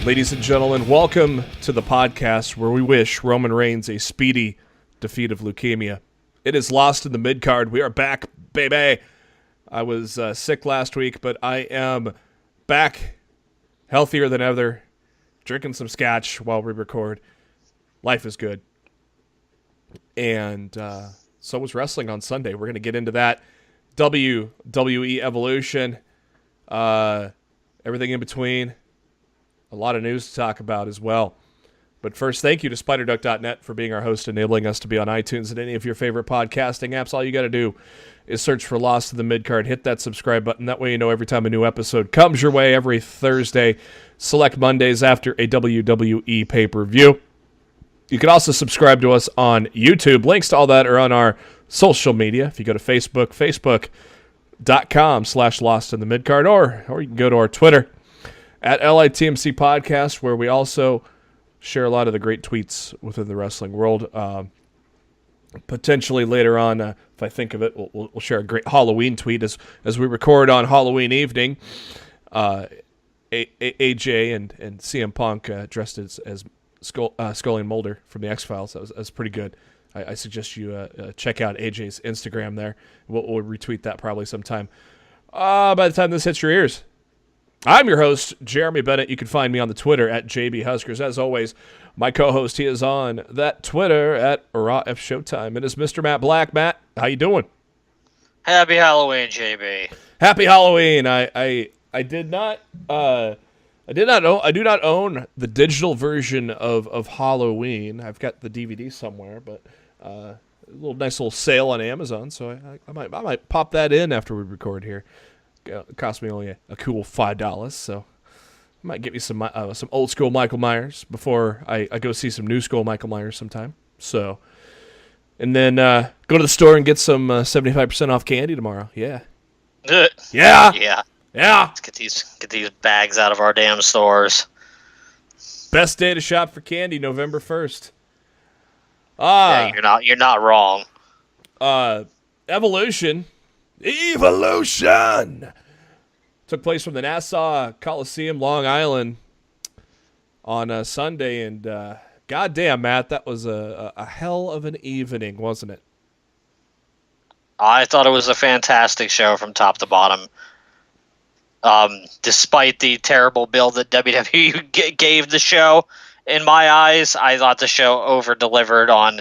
Ladies and gentlemen, welcome to the podcast where we wish Roman Reigns a speedy defeat of leukemia. It is Lost in the Midcard. We are back, baby. I was sick last week, but I am back, healthier than ever, drinking some scotch while we record. Life is good. And so was wrestling on Sunday. We're going to get into that. WWE Evolution, everything in between. A lot of news to talk about as well. But first, thank you to SpiderDuck.net for being our host, enabling us to be on iTunes and any of your favorite podcasting apps. All you got to do is search for Lost in the Midcard. Hit that subscribe button. That way you know every time a new episode comes your way every Thursday. Select Mondays after a WWE pay-per-view. You can also subscribe to us on YouTube. Links to all that are on our social media. If you go to Facebook, facebook.com/Lost in the Midcard, or you can go to our Twitter, at LITMC Podcast, where we also share a lot of the great tweets within the wrestling world. Potentially later on, if I think of it, we'll share a great Halloween tweet as we record on Halloween evening. AJ and CM Punk dressed as Scully and Mulder from the X-Files. That was pretty good. I suggest you check out AJ's Instagram there. We'll retweet that probably sometime by the time this hits your ears. I'm your host, Jeremy Bennett. You can find me on the Twitter at JBHuskers. As always, my co-host, he is on that Twitter at Raw F Showtime. It is Mr. Matt Black. Matt, how you doing? Happy Halloween, JB. Happy Halloween. I do not own the digital version of Halloween. I've got the DVD somewhere, but a nice little sale on Amazon, so I might pop that in after we record here. It cost me only a cool $5, so I might get me some old school Michael Myers before I go see some new school Michael Myers sometime. So, and then go to the store and get some 75% off candy tomorrow. Yeah. Yeah. Yeah. Yeah. Let's get these bags out of our damn stores. Best day to shop for candy, November 1st. Yeah, you're not wrong. Evolution took place from the Nassau Coliseum, Long Island, on Sunday, and goddamn, Matt, that was a hell of an evening, wasn't it? I thought it was a fantastic show from top to bottom. Despite the terrible build that WWE gave the show, in my eyes, I thought the show over-delivered on,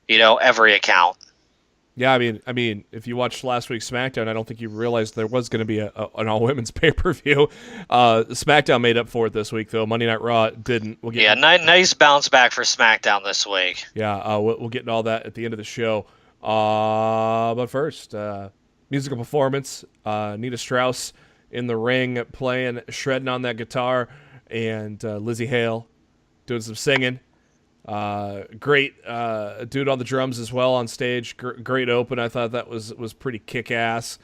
every account. Yeah, I mean, if you watched last week's SmackDown, I don't think you realized there was going to be an all-women's pay-per-view. SmackDown made up for it this week, though. Monday Night Raw didn't. Nice bounce back for SmackDown this week. Yeah, we'll get into all that at the end of the show. But first, musical performance. Nita Strauss in the ring shredding on that guitar, and Lizzie Hale doing some singing. Great dude on the drums as well on stage. Great open. I thought that was pretty kick-ass.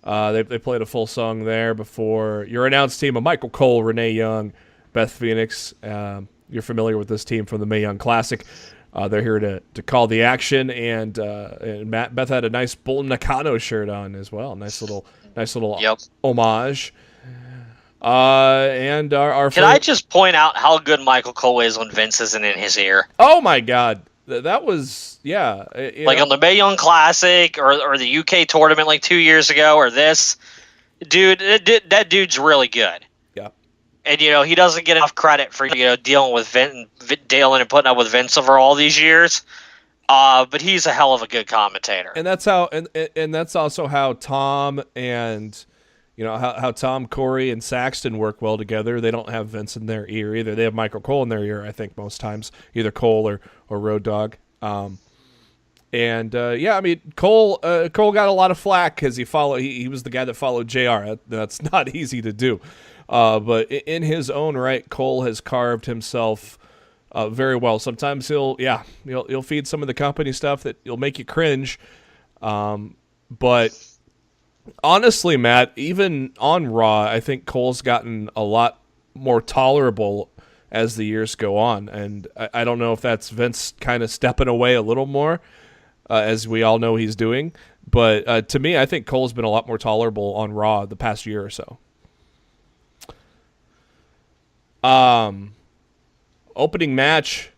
They played a full song there before your announced team of Michael Cole, Renee Young, Beth Phoenix. You're familiar with this team from the Mae Young Classic. They're here to call the action, and Beth had a nice Bull Nakano shirt on as well. Nice little homage. And our Can I just point out how good Michael Cole is when Vince isn't in his ear? Oh my God, that was on the Mae Young Classic or the UK tournament like 2 years ago, or this dude. That dude's really good. Yeah, and he doesn't get enough credit for dealing with dealing and putting up with Vince over all these years. But he's a hell of a good commentator. And that's how and that's also how Tom and. How Tom, Corey, and Saxton work well together. They don't have Vince in their ear either. They have Michael Cole in their ear, I think, most times. Either Cole or Road Dogg. Cole got a lot of flack because he was the guy that followed JR. That's not easy to do. But in his own right, Cole has carved himself very well. Sometimes he'll feed some of the company stuff that will make you cringe. But honestly, Matt, even on Raw, I think Cole's gotten a lot more tolerable as the years go on. And I don't know if that's Vince kind of stepping away a little more, as we all know he's doing. But to me, I think Cole's been a lot more tolerable on Raw the past year or so. Opening match,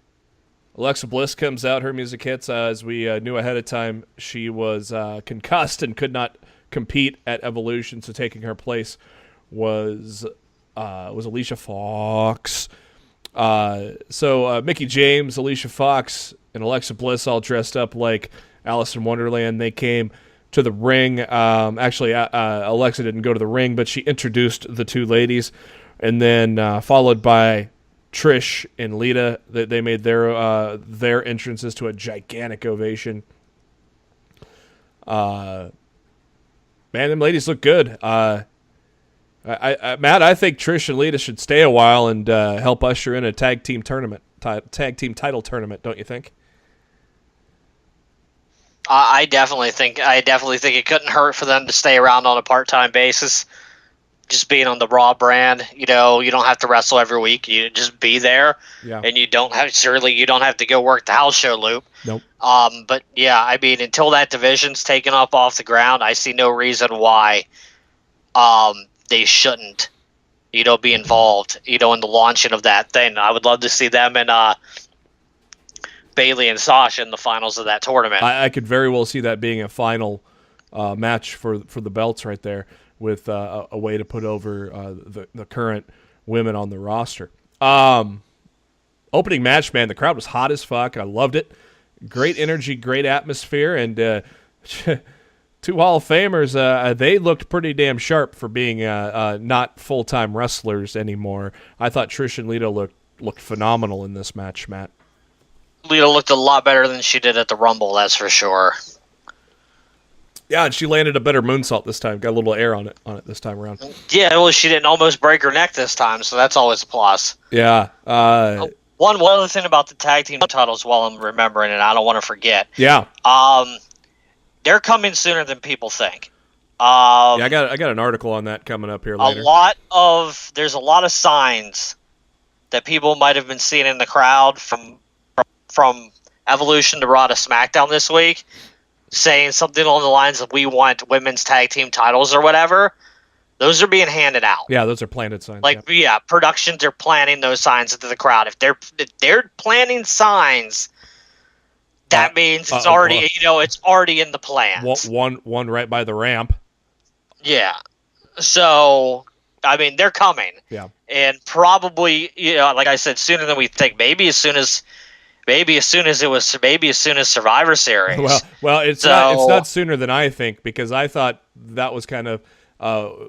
Alexa Bliss comes out. Her music hits. As we knew ahead of time, she was concussed and could not compete at Evolution. So taking her place was Alicia Fox. So Mickie James, Alicia Fox, and Alexa Bliss all dressed up like Alice in Wonderland. They came to the ring. Actually, Alexa didn't go to the ring, but she introduced the two ladies, and then followed by Trish and Lita. They made their entrances to a gigantic ovation. Man, them ladies look good. Matt, I think Trish and Lita should stay a while and help usher in a tag team title tournament. Don't you think? I definitely think it couldn't hurt for them to stay around on a part-time basis. Just being on the Raw brand, you don't have to wrestle every week. You just be there, and you don't have to go work the house show loop. Nope. But yeah, I mean, until that division's taken up off the ground, I see no reason why they shouldn't, be involved, in the launching of that thing. I would love to see them and Bayley and Sasha in the finals of that tournament. I could very well see that being a final match for the belts right there, with a way to put over the current women on the roster. Opening match, man, the crowd was hot as fuck. I loved it. Great energy, great atmosphere, and two Hall of Famers, they looked pretty damn sharp for being not full-time wrestlers anymore. I thought Trish and Lita looked phenomenal in this match, Matt. Lita looked a lot better than she did at the Rumble, that's for sure. Yeah, and she landed a better moonsault this time. Got a little air on it this time around. Yeah, well, she didn't almost break her neck this time, so that's always a plus. Yeah. One other thing about the tag team titles, while I'm remembering it, I don't want to forget. Yeah. They're coming sooner than people think. I got an article on that coming up here later. There's a lot of signs that people might have been seeing in the crowd from Evolution to Raw to SmackDown this week, saying something along the lines of, we want women's tag team titles or whatever. Those are being handed out. Yeah, those are planted signs. Productions are planting those signs into the crowd. If they're planting signs, that means it's already it's already in the plans. One right by the ramp. Yeah. So I mewell, they're coming. Yeah. And probably, like I said, sooner than we think. Maybe as soon as Survivor Series. Well, it's not sooner than I think, because I thought that was kind of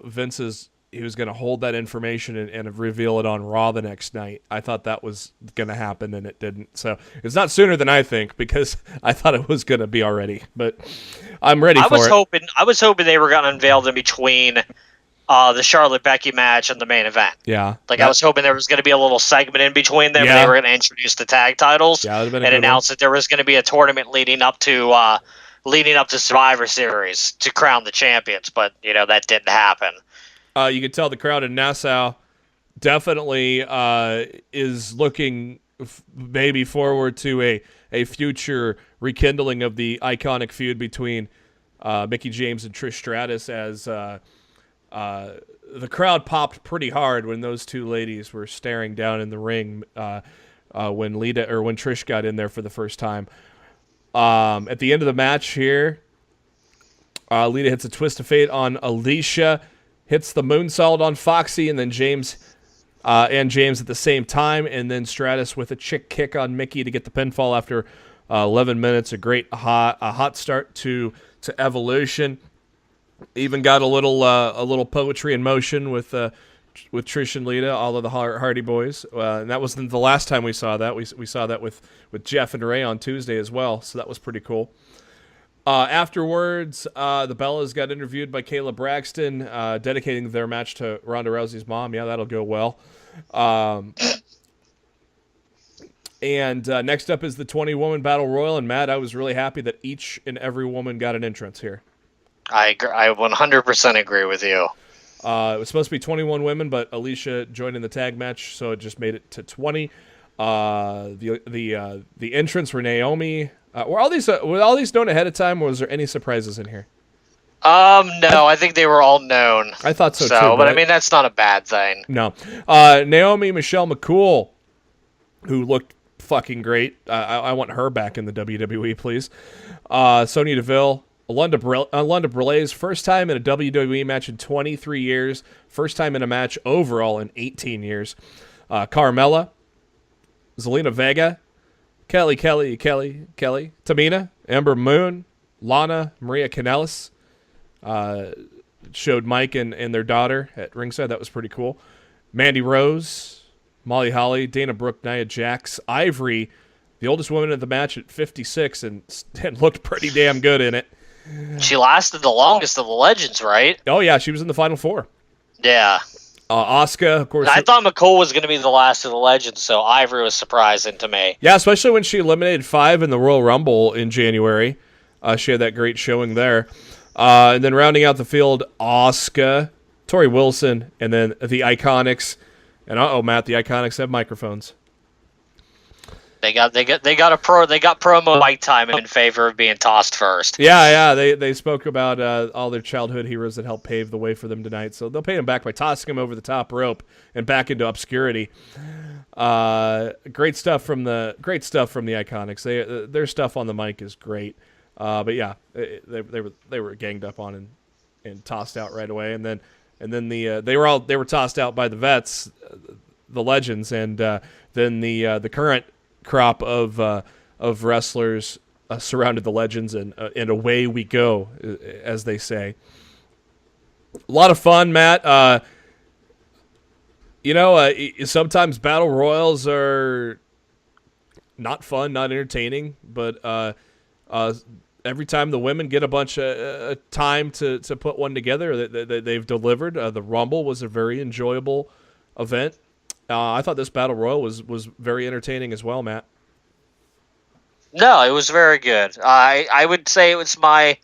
Vince's. He was going to hold that information and reveal it on Raw the next night. I thought that was going to happen, and it didn't. So it's not sooner than I think, because I thought it was going to be already. But I'm ready for it. I was hoping they were going to unveil them between the Charlotte Becky match and the main event. Yeah. I was hoping there was going to be a little segment in between them. Yeah. They were going to introduce the tag titles and announce that there was going to be a tournament leading up to Survivor Series to crown the champions. But, that didn't happen. You could tell the crowd in Nassau definitely is looking maybe forward to a future rekindling of the iconic feud between Mickie James and Trish Stratus, as the crowd popped pretty hard when those two ladies were staring down in the ring when Trish got in there for the first time. At the end of the match here, Lita hits a twist of fate on Alicia, hits the moonsault on Foxy, and then James at the same time, and then Stratus with a chick kick on Mickie to get the pinfall after 11 minutes. A great hot start to Evolution. Even got a little poetry in motion with Trish and Lita, all of the Hardy Boys, and that wasn't the last time we saw that. We saw that with Jeff and Ray on Tuesday as well, so that was pretty cool. Afterwards, the Bellas got interviewed by Kayla Braxton, dedicating their match to Ronda Rousey's mom. Yeah, that'll go well. And next up is the 20-woman Battle Royal. And, Matt, I was really happy that each and every woman got an entrance here. I 100% agree with you. It was supposed to be 21 women, but Alicia joined in the tag match, so it just made it to 20. The entrants were Naomi. Were all these known ahead of time, or was there any surprises in here? No, I think they were all known. I thought so too. But I mean, that's not a bad thing. No. Naomi Michelle McCool, who looked fucking great. I want her back in the WWE, please. Sonya Deville. Alundra Blayze, first time in a WWE match in 23 years. First time in a match overall in 18 years. Carmella. Zelina Vega. Kelly. Tamina. Ember Moon. Lana. Maria Kanellis. Showed Mike and their daughter at ringside. That was pretty cool. Mandy Rose. Molly Holly. Dana Brooke. Nia Jax. Ivory. The oldest woman in the match at 56 and looked pretty damn good in it. She lasted the longest of the legends, right? Oh, yeah. She was in the Final Four. Yeah. Asuka, of course. I thought McCool was going to be the last of the legends, so Ivory was surprising to me. Yeah, especially when she eliminated 5 in the Royal Rumble in January. She had that great showing there. And then rounding out the field, Asuka, Tori Wilson, and then the Iconics. And Matt, the Iconics have microphones. They got promo mic time in favor of being tossed first. Yeah, they spoke about all their childhood heroes that helped pave the way for them tonight. So they'll pay them back by tossing them over the top rope and back into obscurity. Great stuff from the Iconics. Their stuff on the mic is great. But yeah, they were ganged up on and tossed out right away. And then they were tossed out by the vets, the legends, and then the current crop of wrestlers surrounded the legends, and away we go, as they say. A lot of fun, Matt. Sometimes battle royals are not fun, not entertaining, but every time the women get a bunch of time to put one together, they've delivered. The Rumble was a very enjoyable event. I thought this Battle Royal was very entertaining as well, Matt. No, it was very good. I would say it was my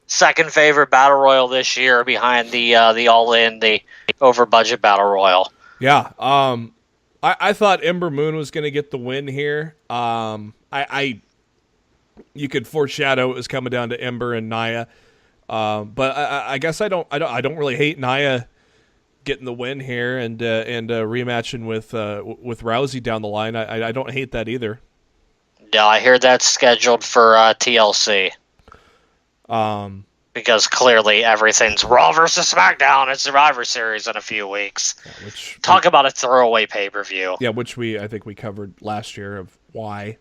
second favorite Battle Royal this year, behind the All-In, the over-budget Battle Royal. Yeah, I thought Ember Moon was going to get the win here. You could foreshadow it was coming down to Ember and Nia, but I guess I don't really hate Nia getting the win here and rematching with Rousey down the line. I don't hate that either. Yeah, I hear that's scheduled for TLC. Because clearly everything's Raw versus SmackDown at Survivor Series in a few weeks. Yeah, Talk about a throwaway pay-per-view. Yeah, which I think we covered last year of why.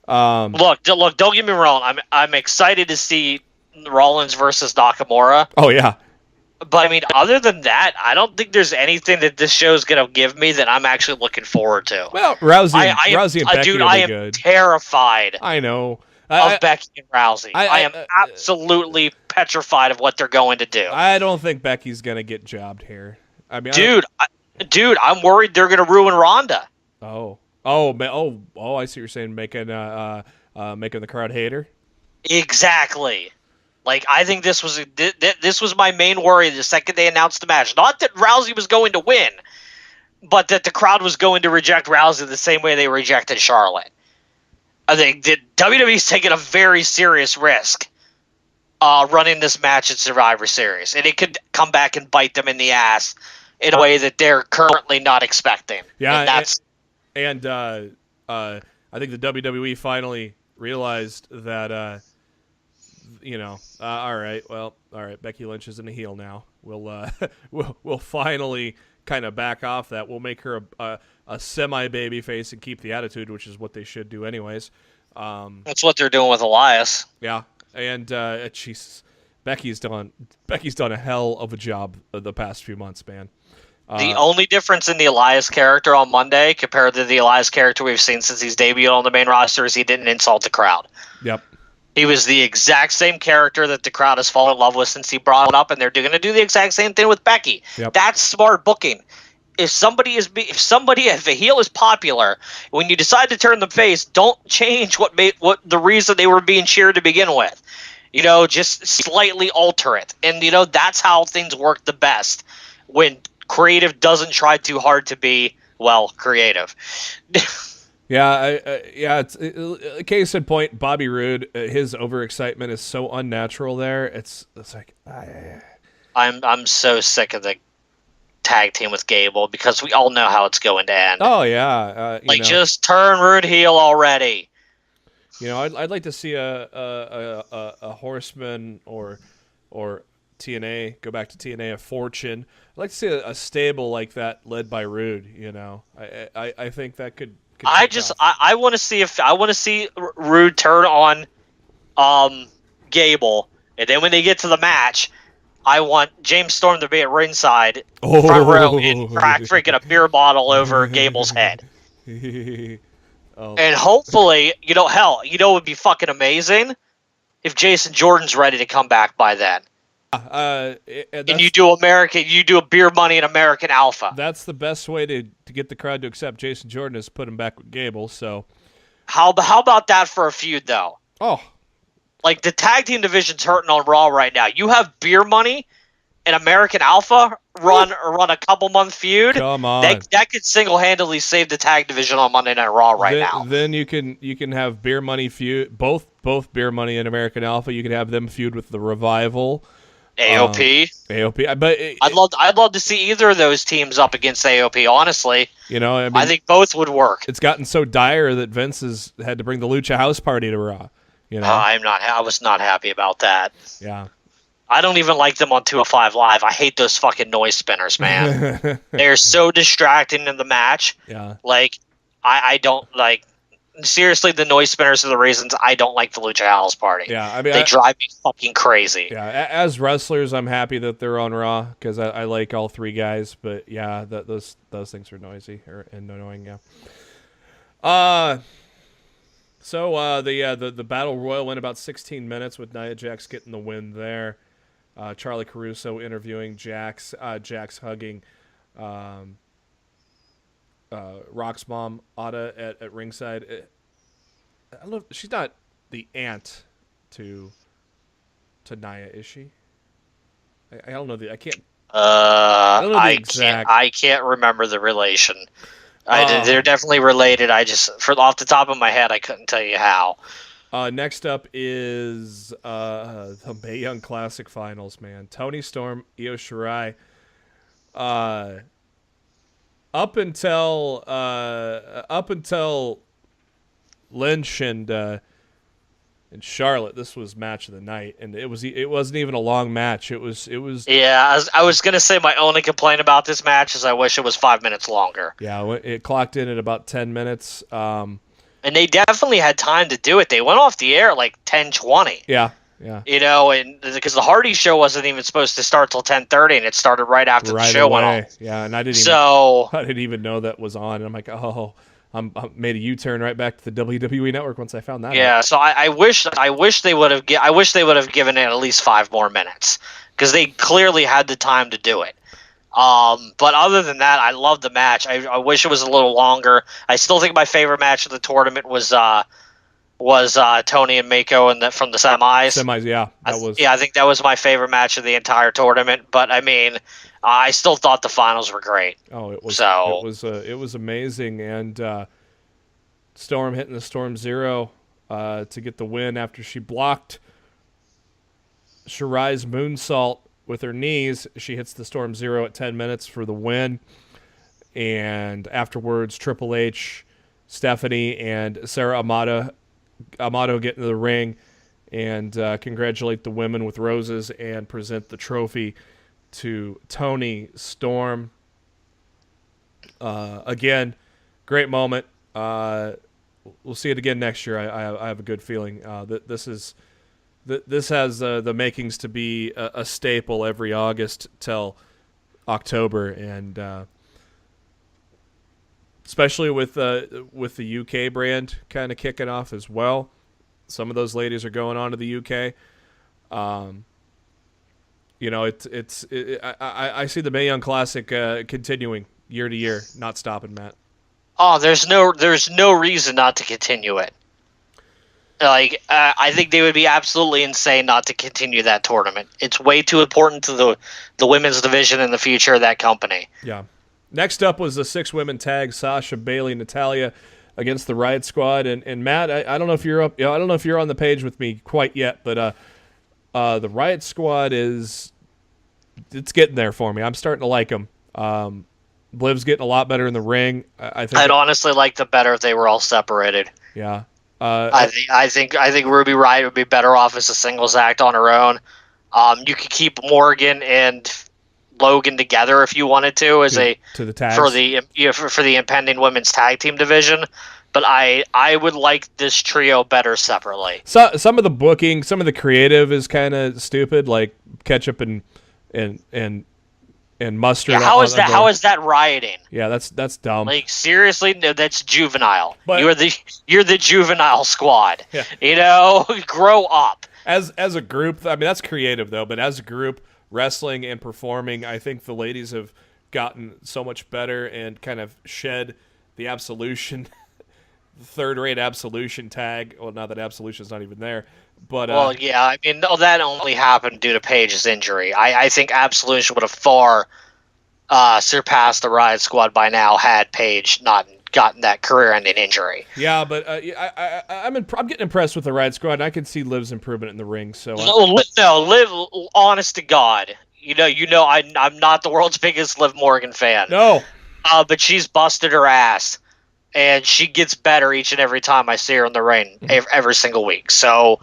Look! Don't get me wrong. I'm excited to see Rollins versus Nakamura. Oh yeah. But I mean, other than that, I don't think there's anything that this show is going to give me that I'm actually looking forward to. Well, Rousey and Becky dude, will be I am good. Terrified. I know. Of Becky and Rousey. I am absolutely petrified of what they're going to do. I don't think Becky's going to get jobbed here. I mean, I'm worried they're going to ruin Ronda. Oh, I see what you're saying. Making the crowd hate her. Exactly. Like, I think this was my main worry the second they announced the match. Not that Rousey was going to win, but that the crowd was going to reject Rousey the same way they rejected Charlotte. I think WWE's taking a very serious risk running this match at Survivor Series, and it could come back and bite them in the ass in a way that they're currently not expecting. Yeah, I think the WWE finally realized that, all right, Becky Lynch isn't a heel now. We'll finally kind of back off that. We'll make her a semi-baby face and keep the attitude, which is what they should do anyways. That's what they're doing with Elias. Yeah, and Jesus, Becky's done a hell of a job the past few months, man. The only difference in the Elias character on Monday compared to the Elias character we've seen since he's debuted on the main roster is he didn't insult the crowd. Yep. He was the exact same character that the crowd has fallen in love with since he brought it up, and they're going to do the exact same thing with Becky. Yep. That's smart booking. if a heel is popular, when you decide to turn them face, don't change what the reason they were being cheered to begin with. Just slightly alter it. And that's how things work the best, when creative doesn't try too hard to be, well, creative. It's case in point. Bobby Roode, his overexcitement is so unnatural there. It's like I'm so sick of the tag team with Gable, because we all know how it's going to end. Oh yeah, just turn Roode heel already. I'd like to see a Horseman or TNA, go back to TNA of Fortune. I'd like to see a stable like that led by Roode. I think that could I want to see Roode turn on Gable, and then when they get to the match, I want James Storm to be at ringside, front row, and crack freaking a beer bottle over Gable's head. And hopefully, it would be fucking amazing if Jason Jordan's ready to come back by then. And you do a beer money in American Alpha. That's the best way to get the crowd to accept Jason Jordan, is put him back with Gable. So, how about that for a feud though? Oh, like, the tag team division's hurting on Raw right now. You have beer money and American Alpha run a couple-month feud. Come on, that could single-handedly save the tag division on Monday Night Raw now. Then you can have beer money feud, both beer money and American Alpha. You can have them feud with the Revival, AOP. But I'd love to see either of those teams up against AOP. Honestly, I think both would work. It's gotten so dire that Vince has had to bring the Lucha House Party to Raw. I was not happy about that. Yeah. I don't even like them on 205 Live. I hate those fucking noise spinners, man. They're so distracting in the match. Yeah. Like, I don't like. Seriously, the noise spinners are the reasons I don't like the Lucha House Party. Yeah, they drive me fucking crazy. Yeah, as wrestlers, I'm happy that they're on Raw, because I like all three guys. But yeah, those things are noisy and annoying. Yeah. So the Battle Royal went about 16 minutes with Nia Jax getting the win there. Charlie Caruso interviewing Jax. Jax hugging Rock's mom, Ada, at ringside. I don't know. She's not the aunt to Nia, is she? I don't know. I can't. I don't know the exact. I can't remember the relation. They're definitely related. Off the top of my head, I couldn't tell you how. Next up is the Mae Young Classic Finals, man. Toni Storm, Io Shirai. Up until Lynch and Charlotte, this was match of the night, and it wasn't even a long match. It was. Yeah, I was gonna say my only complaint about this match is I wish it was 5 minutes longer. Yeah, it clocked in at about 10 minutes. And they definitely had time to do it. They went off the air at like 10:20. Yeah. And because the Hardy show wasn't even supposed to start till 10:30, and it started right after the show went off. Yeah, and I didn't even know that was on. And I'm like, I made a U-turn right back to the WWE Network once I found that. Yeah, out. So I wish they would have given it at least 5 more minutes, because they clearly had the time to do it. But other than that, I love the match. I wish it was a little longer. I still think my favorite match of the tournament was Tony and Mako from the semis. I think that was my favorite match of the entire tournament. But I mean, I still thought the finals were great. Oh, it was amazing, and Storm hitting the Storm Zero to get the win after she blocked Shirai's moonsault with her knees. She hits the Storm Zero at 10 minutes for the win, and afterwards, Triple H, Stephanie, and Sarah Amato get into the ring and congratulate the women with roses and present the trophy to Toni Storm. Again, great moment. We'll see it again next year. I have a good feeling that this has the makings to be a staple every August till October, and especially with the UK brand kind of kicking off as well. Some of those ladies are going on to the UK. I see the Mae Young Classic continuing year to year, not stopping, Matt. Oh, there's no reason not to continue it. Like, I think they would be absolutely insane not to continue that tournament. It's way too important to the women's division in the future of that company. Yeah. Next up was the 6 women tag: Sasha, Bailey, Natalya against the Riot Squad. And Matt, I don't know if you're up. I don't know if you're on the page with me quite yet, but the Riot Squad it's getting there for me. I'm starting to like them. Liv's getting a lot better in the ring. I think. I'd honestly like them better if they were all separated. Yeah. I think Ruby Riott would be better off as a singles act on her own. You could keep Morgan and Logan together if you wanted to to the tags. for the impending women's tag team division. But I would like this trio better separately. So some of the booking, some of the creative is kind of stupid, like Ketchup and Mustard. Yeah, how is that rioting? Yeah, that's dumb. Like, seriously, no, that's juvenile. But, you're the juvenile squad. Yeah. You know, grow up. As a group, I mean, that's creative though. But as a group, wrestling and performing, I think the ladies have gotten so much better and kind of shed the Absolution, third-rate Absolution tag. Well, now that Absolution's not even there. But well, yeah, I mean, no, that only happened due to Paige's injury. I think Absolution would have far surpassed the Riot Squad by now had Paige not gotten that career-ending injury. Yeah, but I'm getting impressed with the Riot Squad, and I can see Liv's improvement in the ring. So no, Liv, honest to God, you know, I'm not the world's biggest Liv Morgan fan. No, but she's busted her ass. And she gets better each and every time I see her in the ring, every single week. So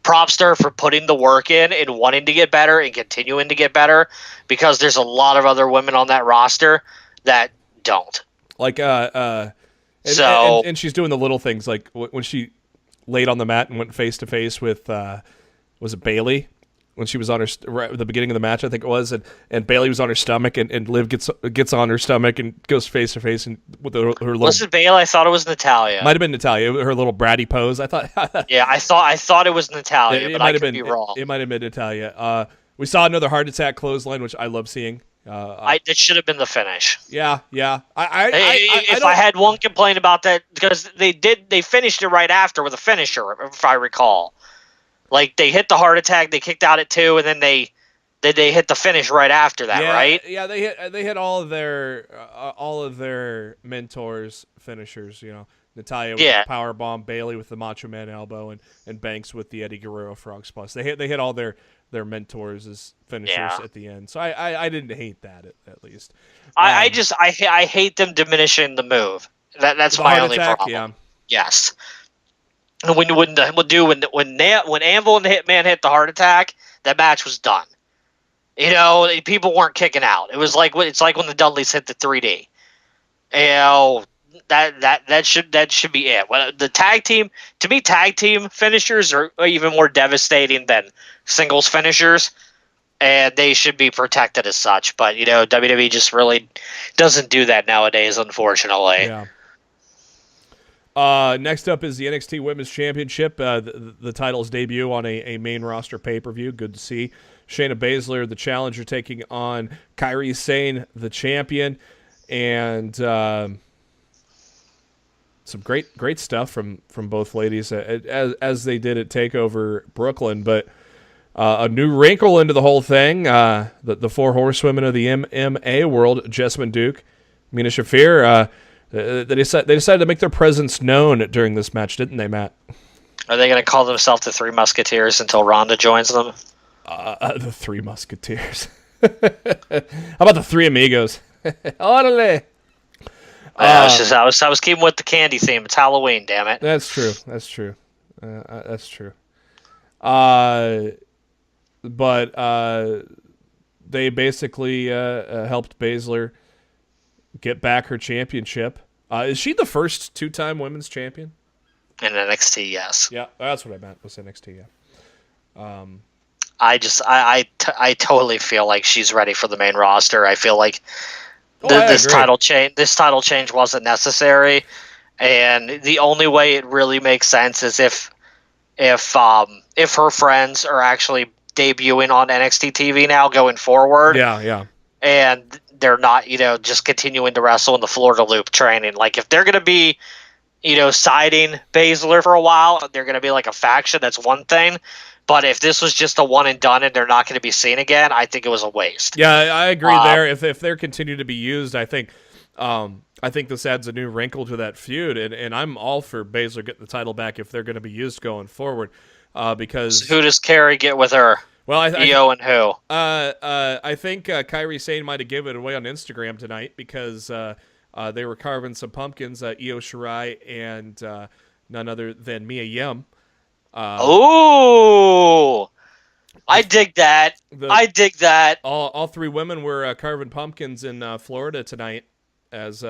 props to her for putting the work in and wanting to get better and continuing to get better, because there's a lot of other women on that roster that don't. Like, and she's doing the little things, like when she laid on the mat and went face to face with, was it Bailey? When she was on right at the beginning of the match, I think it was, and Bailey was on her stomach, and Liv gets on her stomach and goes face to face and with her little. Was it Bailey? I thought it was Natalya. Might have been Natalya. Her little bratty pose. I thought. Yeah, I thought it was Natalya, but I could be wrong. It might have been Natalya. We saw another heart attack clothesline, which I love seeing. It should have been the finish. Yeah. If I had one complaint about that, because they finished it right after with a finisher, if I recall. Like, they hit the heart attack, they kicked out at 2, and then they hit the finish right after that, right? Yeah, they hit all of their mentors' finishers. You know, Natalya with the power bomb, Bailey with the Macho Man elbow, and Banks with the Eddie Guerrero frog splash. They hit all their mentors as finishers at the end. So I didn't hate that at least. I hate them diminishing the move. That's my only problem. Yeah. Yes. And when Anvil and the Hitman hit the heart attack, that match was done. You know, people weren't kicking out. It's like when the Dudleys hit the 3D. You know, that should be it. Well, the tag team, to me, tag team finishers are even more devastating than singles finishers, and they should be protected as such. But you know, WWE just really doesn't do that nowadays, unfortunately. Yeah. Next up is the NXT Women's Championship, the title's debut on a main roster pay-per-view. Good to see. Shayna Baszler, the challenger, taking on Kairi Sane, the champion. And some great stuff from both ladies as they did at TakeOver Brooklyn. But a new wrinkle into the whole thing. The 4 horsewomen of the MMA world, Jessamyn Duke, Mina Shafir, they decided to make their presence known during this match, didn't they, Matt? Are they going to call themselves the 3 Musketeers until Ronda joins them? The 3 Musketeers. How about the 3 Amigos? Orale. I was keeping with the candy theme. It's Halloween, damn it. That's true. That's true. But they basically helped Baszler get back her championship. Is she the first 2-time women's champion? In NXT, yes. Yeah, that's what I meant, was NXT, yeah. I totally feel like she's ready for the main roster. I feel like this title change wasn't necessary, and the only way it really makes sense is if her friends are actually debuting on NXT TV now going forward. Yeah. And they're not, just continuing to wrestle in the Florida Loop training. Like, if they're going to be, siding Baszler for a while, they're going to be like a faction, that's one thing. But if this was just a one and done and they're not going to be seen again, I think it was a waste. Yeah, I agree there. If they're continuing to be used, I think this adds a new wrinkle to that feud, and I'm all for Baszler getting the title back if they're going to be used going forward. Because so who does Carrie get with her? Well, Io and who? I think Kairi Sane might have given it away on Instagram tonight because they were carving some pumpkins. Io Shirai and none other than Mia Yim. I dig that. I dig that. All three women were carving pumpkins in Florida tonight, as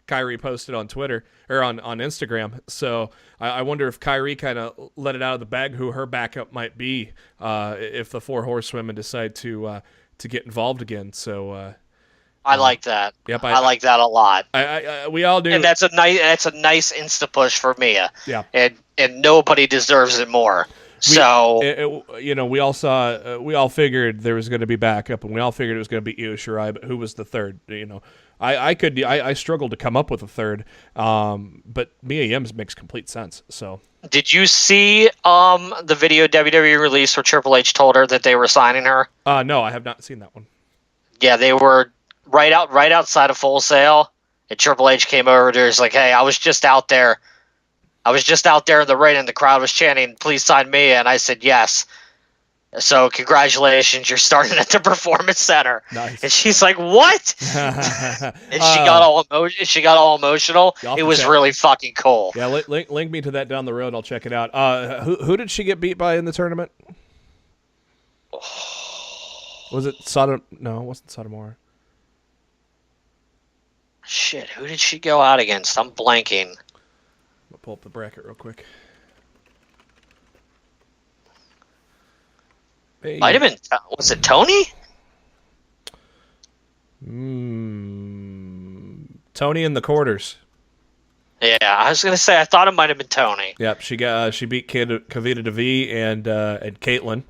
Kyrie posted on Twitter or on Instagram. So I wonder if Kyrie kind of let it out of the bag who her backup might be if the four horsewomen decide to get involved again. So I like that. Yep, I like that a lot. We all do, and that's a nice insta push for Mia. Yeah, and nobody deserves it more. We all saw, we all figured there was going to be backup, and we all figured it was going to be Io Shirai, but who was the third? I struggled to come up with a third, but Mia Yim's makes complete sense. So, did you see the video WWE released where Triple H told her that they were signing her? No, I have not seen that one. Yeah, they were right outside of Full Sail, and Triple H came over to her. He's like, "Hey, I was just out there in the ring, and the crowd was chanting, 'Please sign Mia,' and I said yes. So congratulations, you're starting at the Performance Center." Nice. And she's like, "What?" And she got all emotional. It was really fucking cool. Yeah, link me to that down the road. I'll check it out. Who did she get beat by in the tournament? Was it Sodom? No, it wasn't Sodomora. Shit, who did she go out against? I'm blanking. I'll pull up the bracket real quick. Hey. Might have been. Was it Tony? Tony in the quarters. Yeah, I was gonna say I thought it might have been Tony. Yep, she beat Kavita Devi and Caitlyn,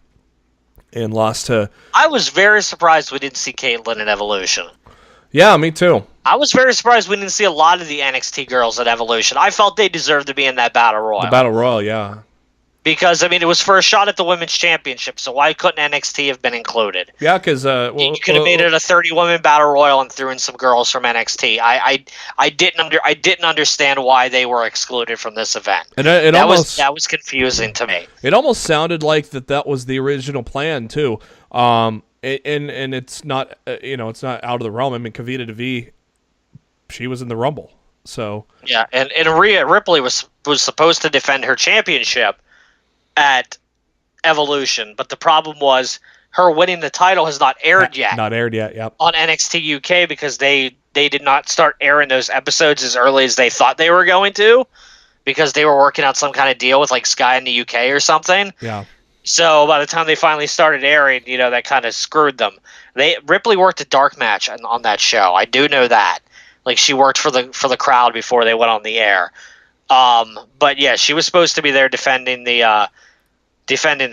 and lost to. I was very surprised we didn't see Caitlyn in Evolution. Yeah, me too. I was very surprised we didn't see a lot of the NXT girls at Evolution. I felt they deserved to be in that Battle Royal. The Battle Royal, yeah. Because, it was for a shot at the Women's Championship, so why couldn't NXT have been included? Yeah, because... you could have made it a 30-woman Battle Royal and threw in some girls from NXT. I didn't understand why they were excluded from this event. And that was confusing to me. It almost sounded like that was the original plan, too. And it's not, it's not out of the realm. I mean, Kavita Devi, she was in the Rumble, so... Yeah, and Rhea Ripley was supposed to defend her championship at Evolution, but the problem was her winning the title has not aired yet. Not aired yet, yep. On NXT UK because they did not start airing those episodes as early as they thought they were going to because they were working out some kind of deal with like Sky in the UK or something. Yeah. So by the time they finally started airing, that kind of screwed them. Ripley worked a dark match on that show. I do know that. Like she worked for the crowd before they went on the air. But yeah, she was supposed to be there defending the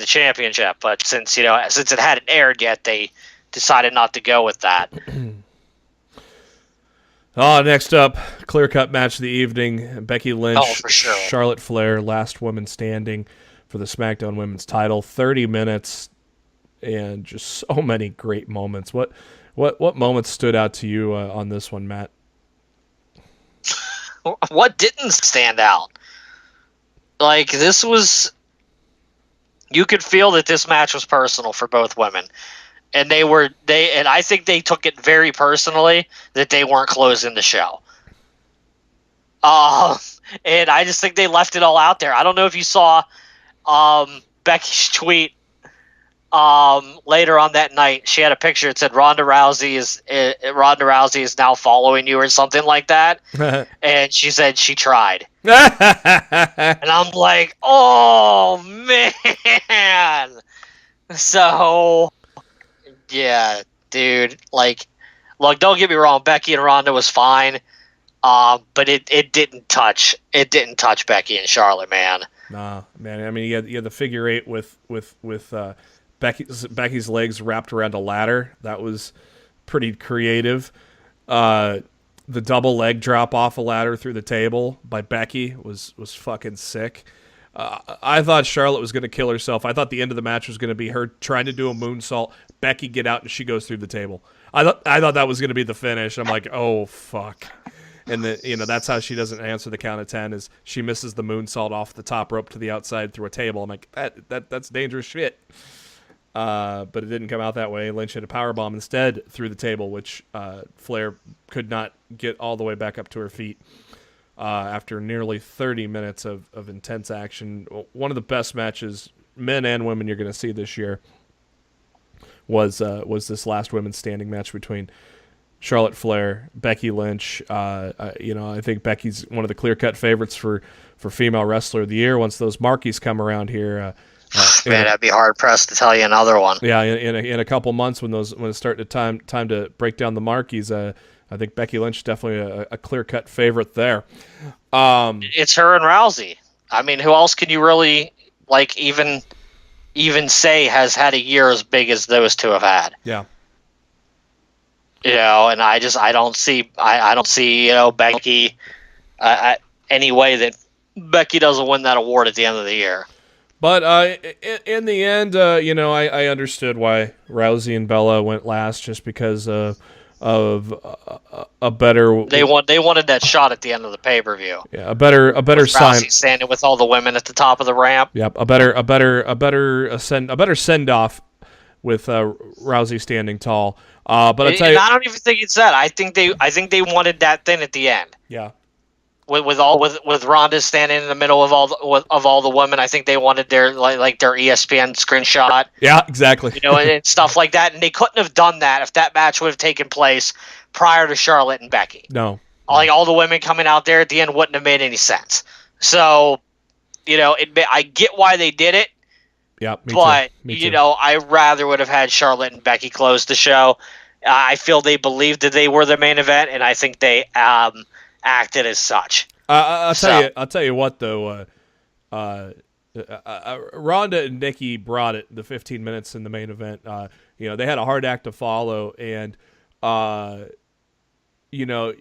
championship, but since it hadn't aired yet, they decided not to go with that. Next up, clear-cut match of the evening: Becky Lynch, for sure. Charlotte Flair, last woman standing for the SmackDown Women's title. 30 minutes and just so many great moments. What moments stood out to you on this one, Matt? What didn't stand out? Like, this was... You could feel that this match was personal for both women. And I think they took it very personally that they weren't closing the show. And I just think they left it all out there. I don't know if you saw Becky's tweet later on that night. She had a picture that said Ronda Rousey is now following you or something like that. And she said she tried. And I'm like, oh man. So yeah, dude, like, look, don't get me wrong, Becky and Ronda was fine. But it didn't touch Becky and Charlotte, man. Nah, man. I mean, you had the figure eight with Becky's legs wrapped around a ladder. That was pretty creative. The double leg drop off a ladder through the table by Becky was fucking sick. I thought Charlotte was going to kill herself. I thought the end of the match was going to be her trying to do a moonsault. Becky get out and she goes through the table. I thought that was going to be the finish. I'm like, oh fuck. And that's how she doesn't answer the count of 10 is she misses the moonsault off the top rope to the outside through a table. I'm like, that's dangerous shit. But it didn't come out that way. Lynch hit a powerbomb instead through the table, which Flair could not get all the way back up to her feet after nearly 30 minutes of intense action. One of the best matches, men and women, you're going to see this year was this last women's standing match between Charlotte Flair, Becky Lynch. I think Becky's one of the clear-cut favorites for female wrestler of the year. Once those marquees come around here, man, I'd be hard pressed to tell you another one. Yeah, in a couple months when it's starting to time to break down the marquees, I think Becky Lynch is definitely a clear-cut favorite there. It's her and Rousey. I mean, who else can you really even say has had a year as big as those two have had? Yeah. And I don't see Becky any way that Becky doesn't win that award at the end of the year. But in the end, I understood why Rousey and Bella went last, just because of a better. They wanted that shot at the end of the pay-per-view. Yeah, a better sign. Rousey standing with all the women at the top of the ramp. Yep, a better send off with Rousey standing tall. But I tell you, I don't even think it's that. I think they wanted that thing at the end. Yeah. With Ronda standing in the middle of all the women, I think they wanted their like their ESPN screenshot. Yeah, exactly. And stuff like that, and they couldn't have done that if that match would have taken place prior to Charlotte and Becky. No. Like all the women coming out there at the end wouldn't have made any sense. So, I get why they did it. Yeah, me too. I rather would have had Charlotte and Becky close the show. I feel they believed that they were the main event, and I think they acted as such. I'll tell you what though. Ronda and Nikki brought it the 15 minutes in the main event. They had a hard act to follow, and you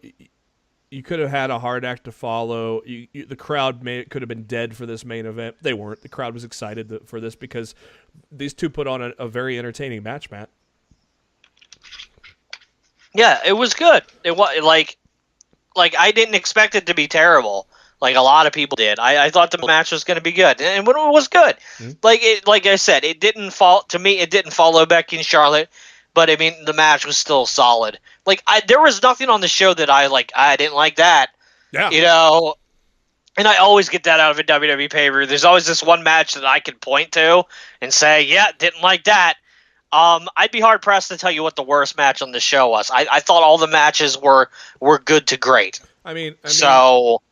could have had a hard act to follow. The crowd could have been dead for this main event. They weren't. The crowd was excited for this because these two put on a very entertaining match, Matt. Yeah, it was good. It was like I didn't expect it to be terrible, like a lot of people did. I thought the match was going to be good, and it was good. Mm-hmm. Like I said, it didn't follow Becky and Charlotte, but I mean the match was still solid. Like there was nothing on the show that I didn't like that. Yeah. And I always get that out of a WWE pay-per-view. There's always this one match that I can point to and say, yeah, didn't like that. I'd be hard pressed to tell you what the worst match on the show was. I thought all the matches were good to great. I mean, so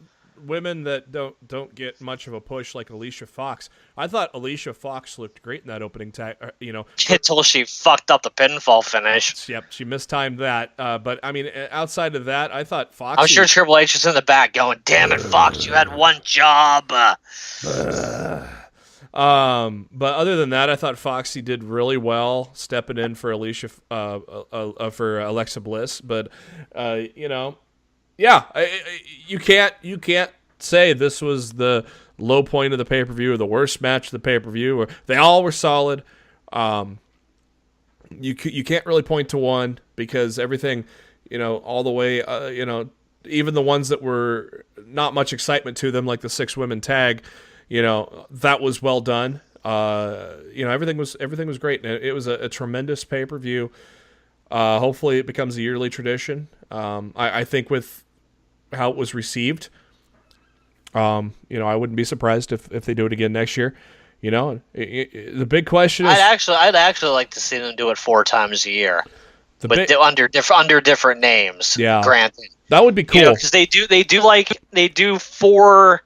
women that don't get much of a push like Alicia Fox. I thought Alicia Fox looked great in that opening tag. Until she fucked up the pinfall finish. Yep, she mistimed that. But I mean, outside of that, I thought Fox. I'm sure Triple H was in the back going, "Damn it, Fox, you had one job." But other than that, I thought Foxy did really well stepping in for Alicia, for Alexa Bliss. But you can't say this was the low point of the pay-per-view or the worst match of the pay-per-view. Or they all were solid. You can't really point to one because everything, all the way, even the ones that were not much excitement to them, like the 6 women tag. That was well done. Everything was great. And it was a tremendous pay-per-view. Hopefully it becomes a yearly tradition. I think with how it was received, I wouldn't be surprised if they do it again next year. The big question is... I'd actually like to see them do it 4 times a year. Under different names. Yeah. Granted. That would be cool. Because they do 4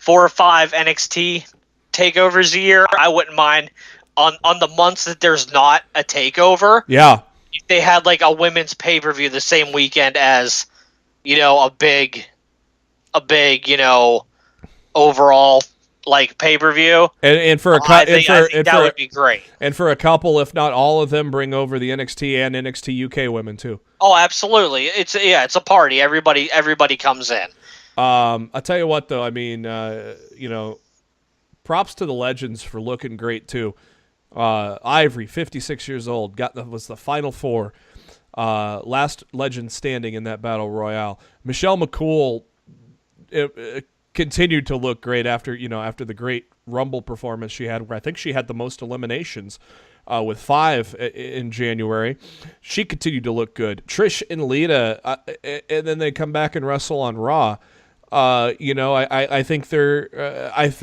or 5 NXT takeovers a year. I wouldn't mind on the months that there's not a takeover. Yeah. If they had like a women's pay-per-view the same weekend as, a big, overall like pay-per-view, And for a I think that would be great. And for a couple, if not all of them, bring over the NXT and NXT UK women too. Oh, absolutely. It's a party. Everybody comes in. I tell you what, though, I mean, props to the legends for looking great too. Ivory, 56 years old, was the final four, last legend standing in that battle royale. Michelle McCool continued to look great after the great Rumble performance she had, where I think she had the most eliminations. With 5 in January. She continued to look good. Trish and Lita, and then they come back and wrestle on Raw. I think the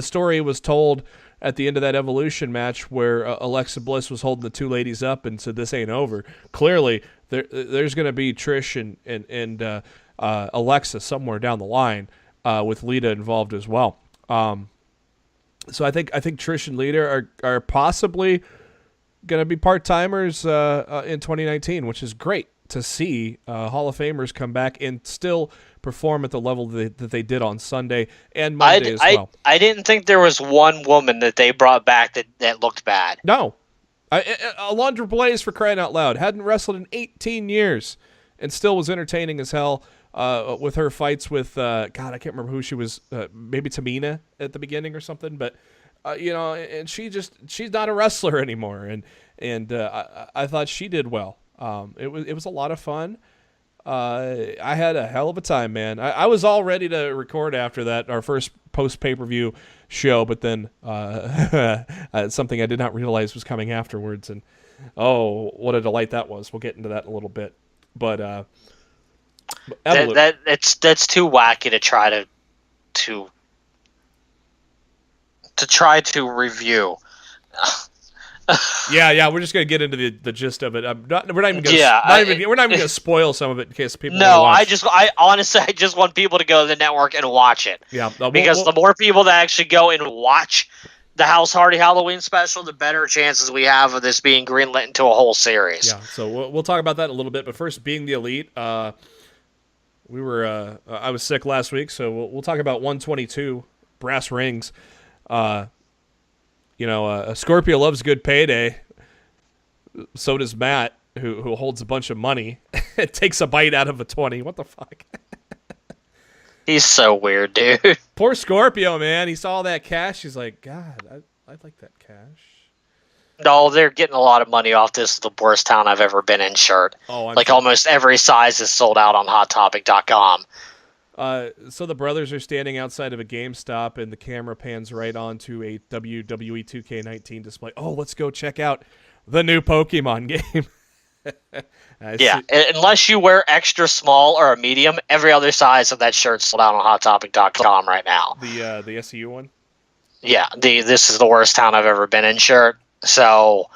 story was told at the end of that Evolution match where Alexa Bliss was holding the two ladies up and said, "This ain't over." Clearly, there's going to be Trish and Alexa somewhere down the line with Lita involved as well. So I think Trish and Lita are possibly going to be part-timers in 2019, which is great to see Hall of Famers come back and still perform at the level that they did on Sunday and Monday as well. I didn't think there was one woman that they brought back that looked bad. No. Alundra Blaze, for crying out loud, hadn't wrestled in 18 years and still was entertaining as hell. With her fights with, God, I can't remember who she was, maybe Tamina at the beginning or something, but, and she's not a wrestler anymore, and I thought she did well. It was a lot of fun. I had a hell of a time, man. I was all ready to record after that, our first post-pay-per-view show, but then something I did not realize was coming afterwards, and what a delight that was. We'll get into that in a little bit, but that's too wacky to try to review. Yeah, we're just gonna get into the gist of it. We're not even gonna spoil some of it in case people. No, I honestly just want people to go to the network and watch it. Yeah, because the more people that actually go and watch the House Hardy Halloween special, the better chances we have of this being greenlit into a whole series. Yeah, so we'll talk about that in a little bit. But first, being the Elite. We were I was sick last week, so we'll talk about 122 brass rings. Scorpio loves a good payday. So does Matt, who holds a bunch of money. It takes a bite out of a 20. What the fuck? He's so weird, dude. Poor Scorpio, man. He saw all that cash. He's like, God, I'd like that cash. No, they're getting a lot of money off this the worst town I've ever been in shirt. Almost every size is sold out on HotTopic.com. So the brothers are standing outside of a GameStop, and the camera pans right onto a WWE 2K19 display. Oh, let's go check out the new Pokemon game. Unless you wear extra small or a medium, every other size of that shirt's sold out on HotTopic.com right now. The SEU one? Yeah, this is the worst town I've ever been in shirt. So,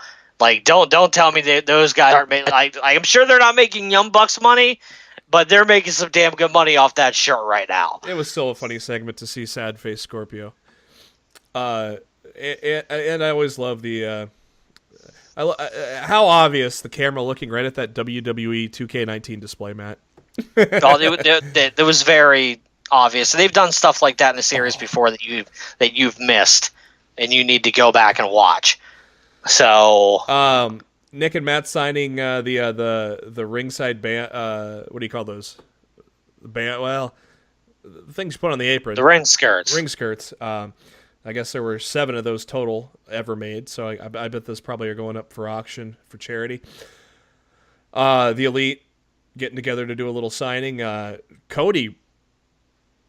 don't tell me that those guys aren't making. I'm sure they're not making Young Bucks money, but they're making some damn good money off that shirt right now. It was still a funny segment to see sad face Scorpio. And I always love the how obvious the camera looking right at that WWE 2K19 display, Matt. It was very obvious. They've done stuff like that in the series before that you've missed, and you need to go back and watch. So, Nick and Matt signing the ringside band. What do you call those? Band. Well, the things you put on the apron. The ring skirts. Ring skirts. I guess there were 7 of those total ever made. So I bet those probably are going up for auction for charity. The Elite getting together to do a little signing. Cody.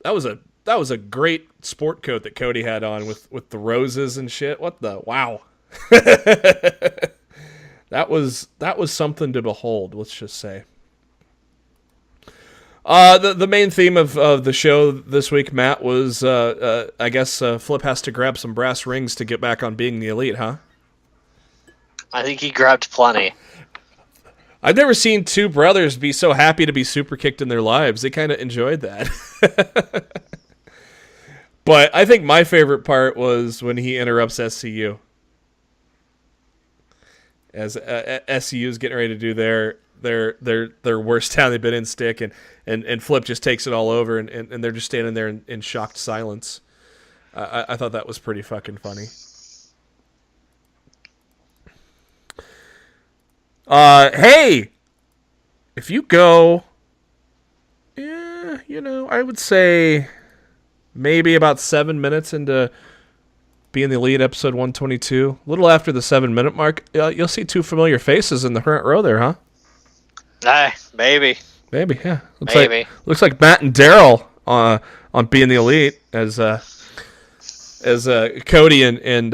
That was a great sport coat that Cody had on with the roses and shit. What the wow. That was something to behold, let's just say. The main theme of the show this week, Matt, was I guess Flip has to grab some brass rings to get back on being the Elite, huh? I think he grabbed plenty. I've never seen two brothers be so happy to be super kicked in their lives. They kind of enjoyed that. But I think my favorite part was when he interrupts SCU. As SCU is getting ready to do their worst town they've been in stick, and Flip just takes it all over, and they're just standing there in shocked silence. I thought that was pretty fucking funny. Hey, if you go, I would say maybe about 7 minutes into Being the Elite episode 122, a little after the 7-minute mark, you'll see two familiar faces in the front row there, huh? Maybe. Maybe, yeah. Looks like Matt and Daryl on Being the Elite as Cody and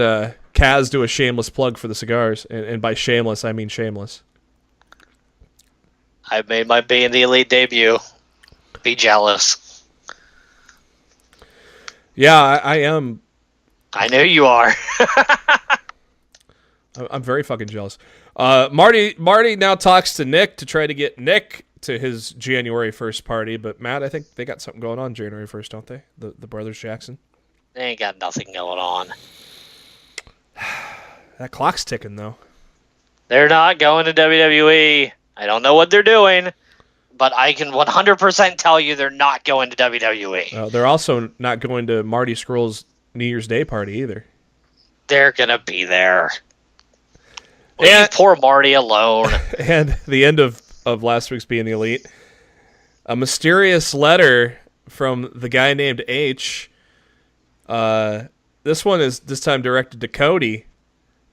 Kaz do a shameless plug for the cigars, and by shameless I mean shameless. I made my Being the Elite debut. Be jealous. Yeah, I am. I know you are. I'm very fucking jealous. Marty now talks to Nick to try to get Nick to his January 1st party, but Matt, I think they got something going on January 1st, don't they? The brothers Jackson. They ain't got nothing going on. That clock's ticking, though. They're not going to WWE. I don't know what they're doing, but I can 100% tell you they're not going to WWE. They're also not going to Marty Scurll's New Year's Day party either. They're going to be there. Leave poor Marty alone. And the end of last week's Being the Elite, a mysterious letter from the guy named H. This one is this time directed to Cody,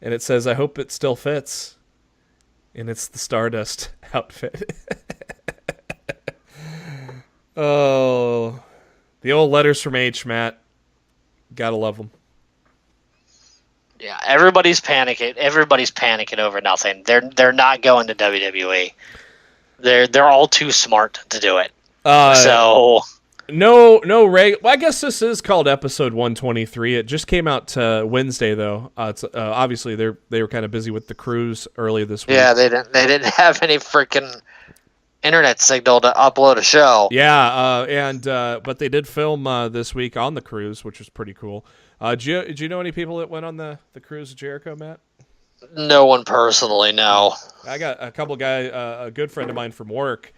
and it says, "I hope it still fits." And it's the Stardust outfit. Oh, the old letters from H, Matt. Gotta love them. Yeah, everybody's panicking. Everybody's panicking over nothing. They're not going to WWE. They're all too smart to do it. So no. Well, I guess this is called episode 123. It just came out Wednesday though. It's obviously they were kind of busy with the cruise early this week. Yeah, they didn't have any freaking internet signal to upload a show. Yeah, but they did film this week on the cruise, which was pretty cool. Did you know any people that went on the cruise of Jericho, Matt? No one personally, no. I got a couple guys, a good friend of mine from work,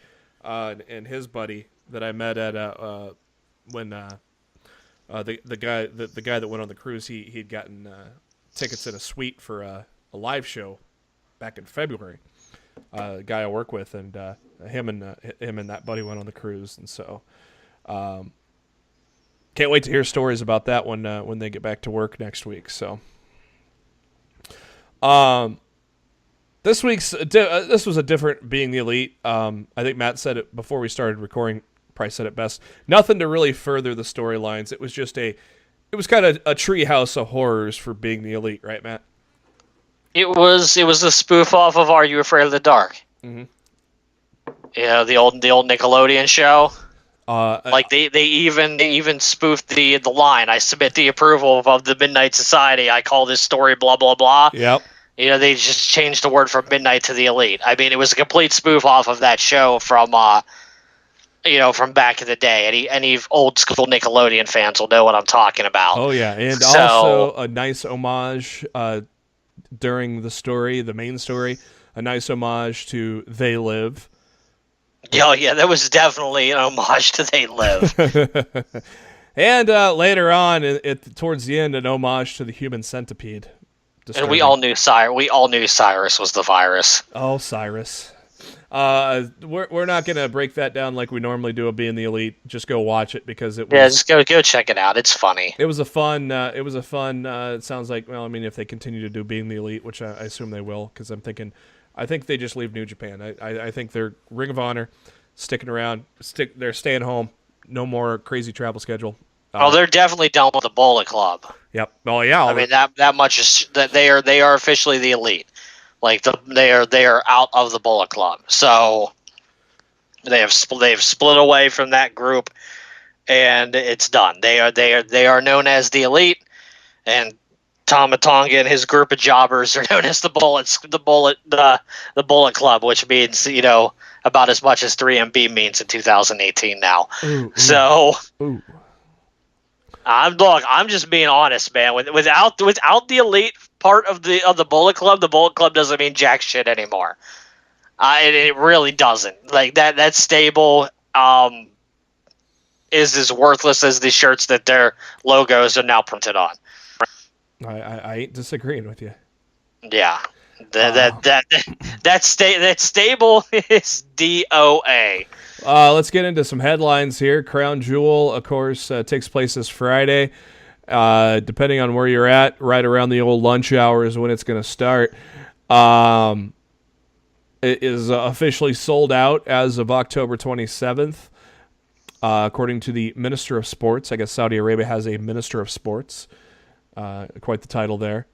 and his buddy that I met at when the guy that went on the cruise, he'd gotten tickets in a suite for a live show back in February. A guy I work with, and him and that buddy went on the cruise, and so can't wait to hear stories about that when they get back to work next week. So, this was a different Being the Elite. I think Matt said it before we started recording. Probably said it best. Nothing to really further the storylines. It was just it was kind of a treehouse of horrors for Being the Elite, right, Matt? It was a spoof off of Are You Afraid of the Dark? Mm-hmm. Yeah, the old Nickelodeon show. Like they even spoofed the line. I submit the approval of the Midnight Society. I call this story blah blah blah. Yep. They just changed the word from Midnight to the Elite. I mean, it was a complete spoof off of that show from from back in the day. Any old school Nickelodeon fans will know what I'm talking about. Oh yeah, and also a nice homage during the main story, a nice homage to They Live. Oh yeah, that was definitely an homage to They Live. And later on, towards the end, an homage to the Human Centipede. And we all knew Cyrus was the virus. Oh, Cyrus. We're not gonna break that down like we normally do. Being the Elite, just go watch it because it was. Yeah, just go check it out. It's funny. It was a fun. It sounds like, well, I mean, if they continue to do Being the Elite, which I assume they will, because I think they just leave New Japan. I think they're Ring of Honor, sticking around. They're staying home. No more crazy travel schedule. They're definitely done with the Bullet Club. Yep. Oh yeah. I mean that much is that they are officially the Elite. Like they are out of the Bullet Club. So they've split away from that group, and it's done. They are known as the Elite, and Tama Tonga and his group of jobbers are known as the Bullet Club, which means about as much as 3MB means in 2018 now. Ooh. So. Ooh. I'm just being honest, man. Without the Elite part of the Bullet Club doesn't mean jack shit anymore. It really doesn't. Like that stable is as worthless as the shirts that their logos are now printed on. I ain't disagreeing with you. Yeah. That stable is DOA. Let's get into some headlines here. Crown Jewel, of course, takes place this Friday. Depending on where you're at, right around the old lunch hour is when it's going to start. It is officially sold out as of October 27th, according to the Minister of Sports. I guess Saudi Arabia has a Minister of Sports. Quite the title there.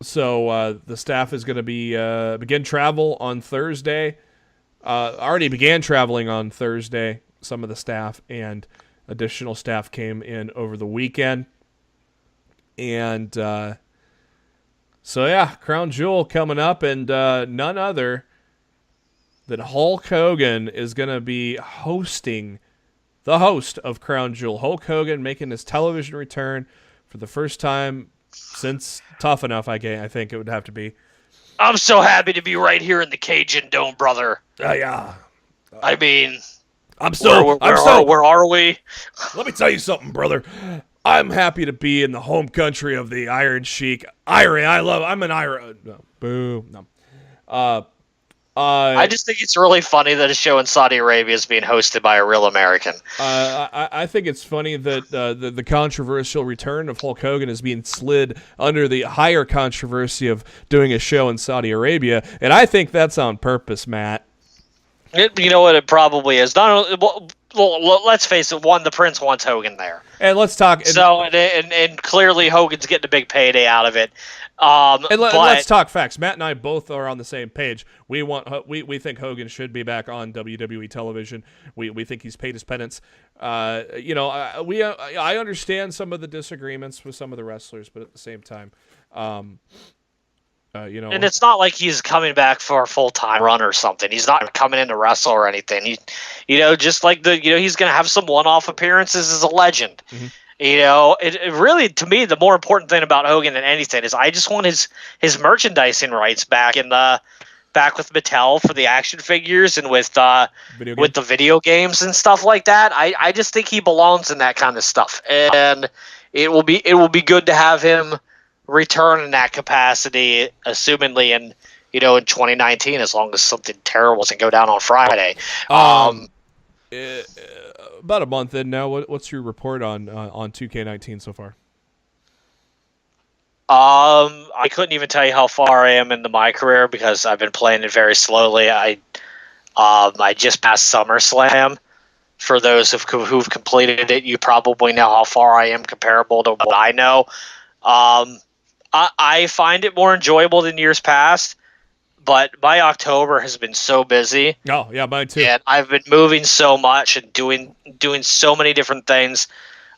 So the staff is going to be begin travel on Thursday. Already began traveling on Thursday, some of the staff, and additional staff came in over the weekend. And so, yeah, Crown Jewel coming up, and none other than Hulk Hogan is going to be hosting, the host of Crown Jewel. Hulk Hogan making his television return for the first time since Tough Enough, I think it would have to be. I'm so happy to be right here in the Cajun Dome, brother. Yeah. I mean, where are we? Let me tell you something, brother. I'm happy to be in the home country of the Iron Sheik. I'm an Iron. No, boo. No. I just think it's really funny that a show in Saudi Arabia is being hosted by a real American. I think it's funny that the controversial return of Hulk Hogan is being slid under the higher controversy of doing a show in Saudi Arabia, and I think that's on purpose, Matt. You know what? It probably is. Well, let's face it. One, the Prince wants Hogan there, and let's talk. And clearly Hogan's getting a big payday out of it. Let's talk facts. Matt and I both are on the same page. We think Hogan should be back on WWE television. We think he's paid his penance. I understand some of the disagreements with some of the wrestlers, but at the same time, and it's not like he's coming back for a full-time run or something. He's not coming in to wrestle or anything. Just like he's going to have some one-off appearances as a legend. Mm-hmm. It really, to me, the more important thing about Hogan than anything is I just want his merchandising rights back with Mattel for the action figures and with the video games and stuff like that. I just think he belongs in that kind of stuff, and it will be good to have him return in that capacity, assumingly in 2019, as long as something terrible doesn't go down on Friday. About a month in now. What's your report on 2K19 so far? I couldn't even tell you how far I am into my career because I've been playing it very slowly. I just passed SummerSlam. For those who've completed it, you probably know how far I am comparable to what I know. I find it more enjoyable than years past. But my October has been so busy. Oh, yeah, mine too. And I've been moving so much and doing so many different things.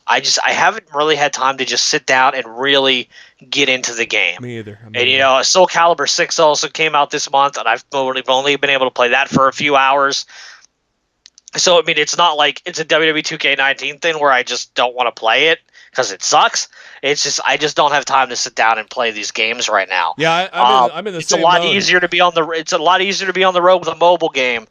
I haven't really had time to just sit down and really get into the game. Me either. And Soul Calibur 6 also came out this month, and I've only been able to play that for a few hours. So, I mean, it's not like it's a WWE 2K19 thing where I just don't want to play it because it sucks. It's just I just don't have time to sit down and play these games right now. Yeah, I'm in the same mode. It's a lot easier to be on the road with a mobile game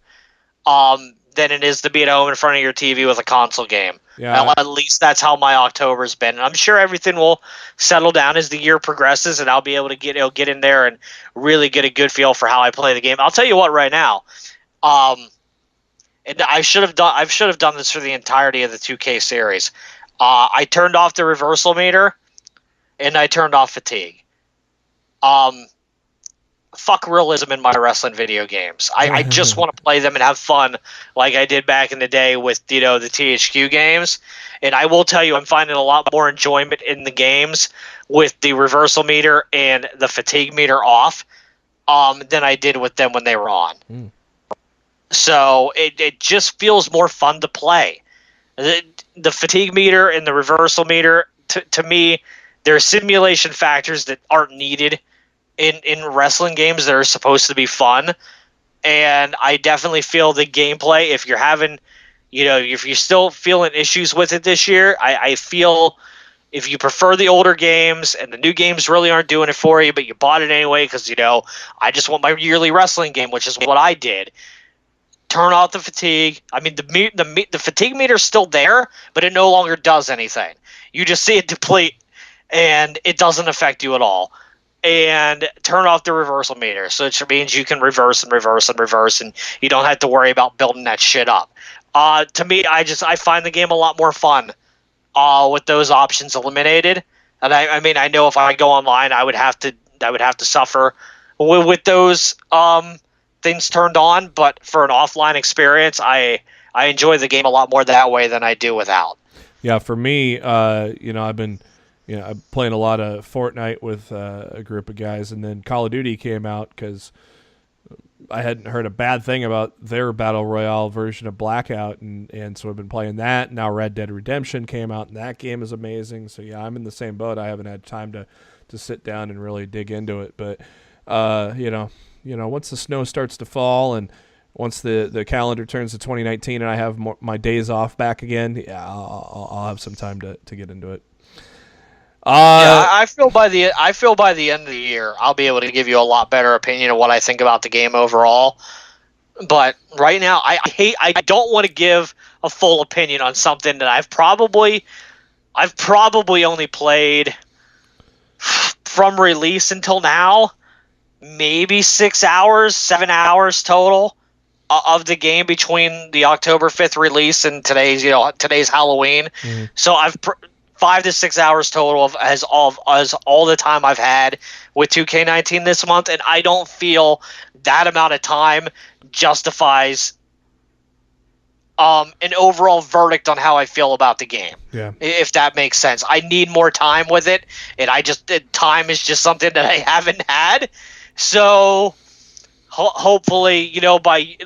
than it is to be at home in front of your TV with a console game. Yeah. At least that's how my October's been. And I'm sure everything will settle down as the year progresses, and I'll be able to get in there and really get a good feel for how I play the game. I'll tell you what, right now, and I should have done this for the entirety of the 2K series. I turned off the reversal meter, and I turned off fatigue. Fuck realism in my wrestling video games. I just want to play them and have fun like I did back in the day with the THQ games. And I will tell you, I'm finding a lot more enjoyment in the games with the reversal meter and the fatigue meter off than I did with them when they were on. Mm. So it just feels more fun to play. The fatigue meter and the reversal meter, to me, they're simulation factors that aren't needed in wrestling games that are supposed to be fun. And I definitely feel the gameplay, if you're having, if you're still feeling issues with it this year, I feel if you prefer the older games and the new games really aren't doing it for you, but you bought it anyway because, I just want my yearly wrestling game, which is what I did. Turn off the fatigue. I mean, the fatigue meter's still there, but it no longer does anything. You just see it deplete, and it doesn't affect you at all. And turn off the reversal meter, so it means you can reverse and reverse and reverse, and you don't have to worry about building that shit up. To me, I find the game a lot more fun with those options eliminated. And I mean, I know if I go online, I would have to suffer with those things turned on. But for an offline experience, I enjoy the game a lot more that way than I do without. Yeah, for me, I've been. I'm playing a lot of Fortnite with a group of guys, and then Call of Duty came out because I hadn't heard a bad thing about their Battle Royale version of Blackout, and so I've been playing that. Now Red Dead Redemption came out, and that game is amazing. So, yeah, I'm in the same boat. I haven't had time to sit down and really dig into it. But, once the snow starts to fall and once the calendar turns to 2019 and I have my days off back again, yeah, I'll have some time to get into it. I feel by the end of the year, I'll be able to give you a lot better opinion of what I think about the game overall. But right now, I don't want to give a full opinion on something that I've probably only played from release until now, maybe 6 hours, 7 hours total of the game between the October 5th release and today's Halloween. Mm-hmm. So I've 5 to 6 hours total as all the time I've had with 2K19 this month, and I don't feel that amount of time justifies an overall verdict on how I feel about the game. Yeah, if that makes sense. I need more time with it, and time is just something that I haven't had. So hopefully, by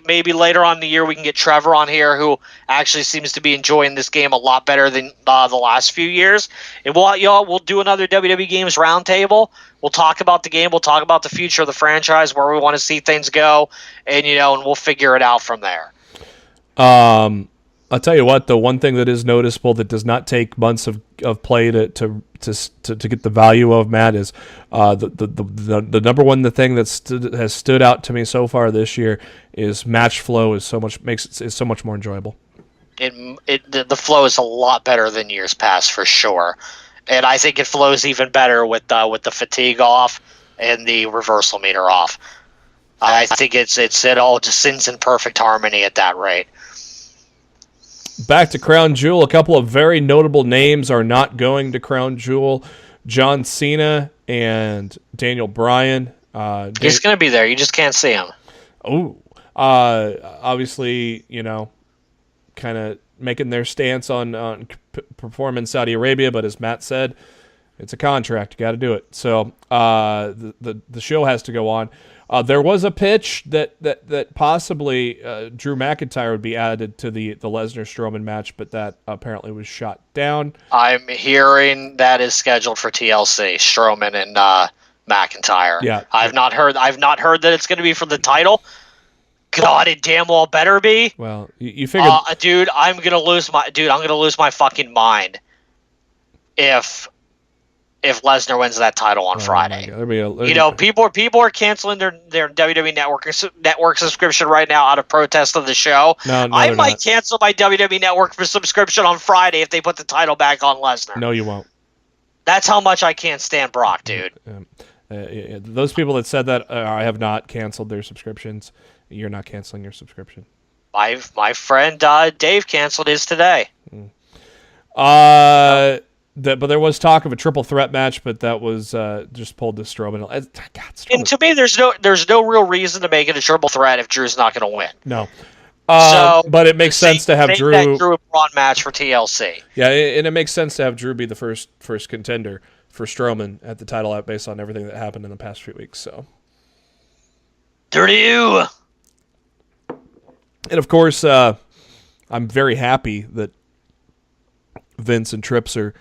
maybe later on in the year, we can get Trevor on here, who actually seems to be enjoying this game a lot better than the last few years. And we'll do another WWE Games roundtable. We'll talk about the game. We'll talk about the future of the franchise, where we want to see things go, and and we'll figure it out from there. I'll tell you what, the one thing that is noticeable that does not take months of play to get the value of, Matt, is the number one thing that has stood out to me so far this year is match flow is so much more enjoyable. The flow is a lot better than years past for sure, and I think it flows even better with the fatigue off and the reversal meter off. I think it all just sings in perfect harmony at that rate. Back to Crown Jewel, a couple of very notable names are not going to Crown Jewel. John Cena and Daniel Bryan. He's going to be there. You just can't see him. Oh, obviously, kind of making their stance on perform in Saudi Arabia, but as Matt said, it's a contract. You got to do it. So the show has to go on. There was a pitch that possibly Drew McIntyre would be added to the Lesnar-Strowman match, but that apparently was shot down. I'm hearing that is scheduled for TLC, Strowman and McIntyre. Yeah, I've not heard that it's going to be for the title. God, it damn well better be. Well, you figured, dude, I'm gonna lose my fucking mind if Lesnar wins that title on Friday. People are canceling their WWE Network subscription right now out of protest of the show. No, I might cancel my WWE Network subscription on Friday if they put the title back on Lesnar. No, you won't. That's how much I can't stand Brock, dude. Those people that said that I have not canceled their subscriptions. You're not canceling your subscription. My friend Dave canceled his today. But there was talk of a triple threat match, but that was just pulled to Strowman. Strowman. And to me, there's no real reason to make it a triple threat if Drew's not going to win. No. But it makes sense to have Drew. That Drew Braun match for TLC. Yeah, and it makes sense to have Drew be the first contender for Strowman at the title out based on everything that happened in the past few weeks. So. Dirty you. And of course, I'm very happy that Vince and Trips are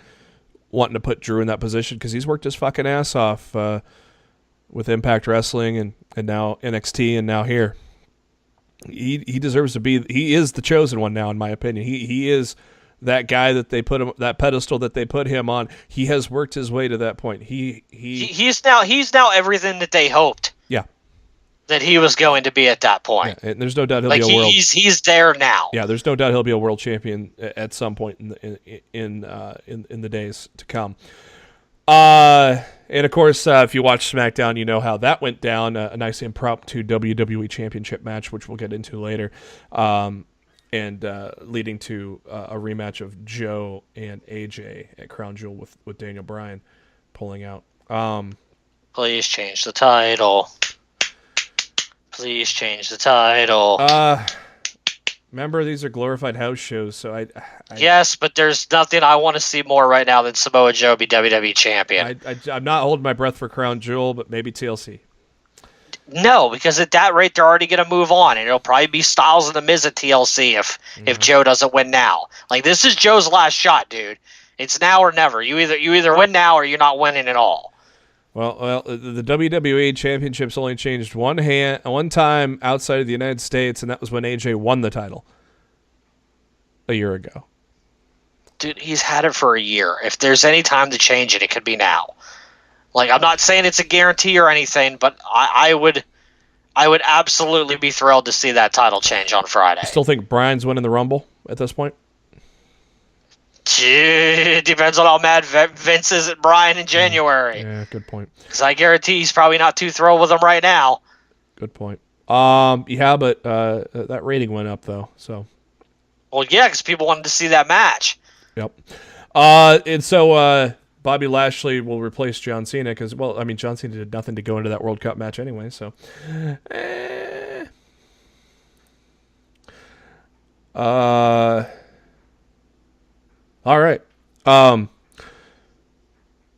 wanting to put Drew in that position because he's worked his fucking ass off with Impact Wrestling and now NXT and now here. He deserves to be. He is the chosen one now, in my opinion. He is that guy that they put him, that pedestal that they put him on. He has worked his way to that point. He's now everything that they hoped. Yeah. That he was going to be at that point. Yeah, and there's no doubt he'll be a world. He's there now. Yeah, there's no doubt he'll be a world champion at some point in the days to come. And of course, if you watch SmackDown, you know how that went down. A nice impromptu WWE Championship match, which we'll get into later, and leading to a rematch of Joe and AJ at Crown Jewel with Daniel Bryan pulling out. Please change the title. Please change the title. Remember, these are glorified house shows, so I yes, but there's nothing I want to see more right now than Samoa Joe be WWE champion. I'm not holding my breath for Crown Jewel, but maybe TLC. No, because at that rate, they're already going to move on, and it'll probably be Styles and The Miz at TLC if Joe doesn't win now. Like, this is Joe's last shot, dude. It's now or never. You either win now or you're not winning at all. Well, the WWE Championship's only changed one time outside of the United States, and that was when AJ won the title a year ago. Dude, he's had it for a year. If there's any time to change it, it could be now. Like, I'm not saying it's a guarantee or anything, but I would absolutely be thrilled to see that title change on Friday. I still think Bryan's winning the Rumble at this point. It depends on how mad Vince is at Bryan in January. Yeah, good point. Because I guarantee he's probably not too thrilled with him right now. Good point. Yeah, but that rating went up though. So. Well, yeah, because people wanted to see that match. Yep. And so Bobby Lashley will replace John Cena because, well, I mean, John Cena did nothing to go into that World Cup match anyway. So. All right.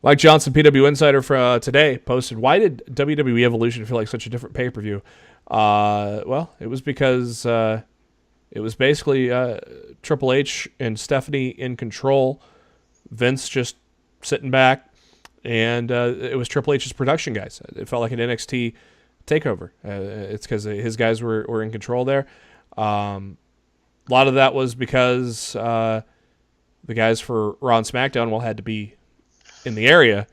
Mike Johnson, PW Insider for today, posted, why did WWE Evolution feel like such a different pay-per-view? Well, it was because it was basically Triple H and Stephanie in control, Vince just sitting back, and it was Triple H's production guys. It felt like an NXT takeover. It's because his guys were in control there. A lot of that was because the guys for Raw and SmackDown had to be in the area,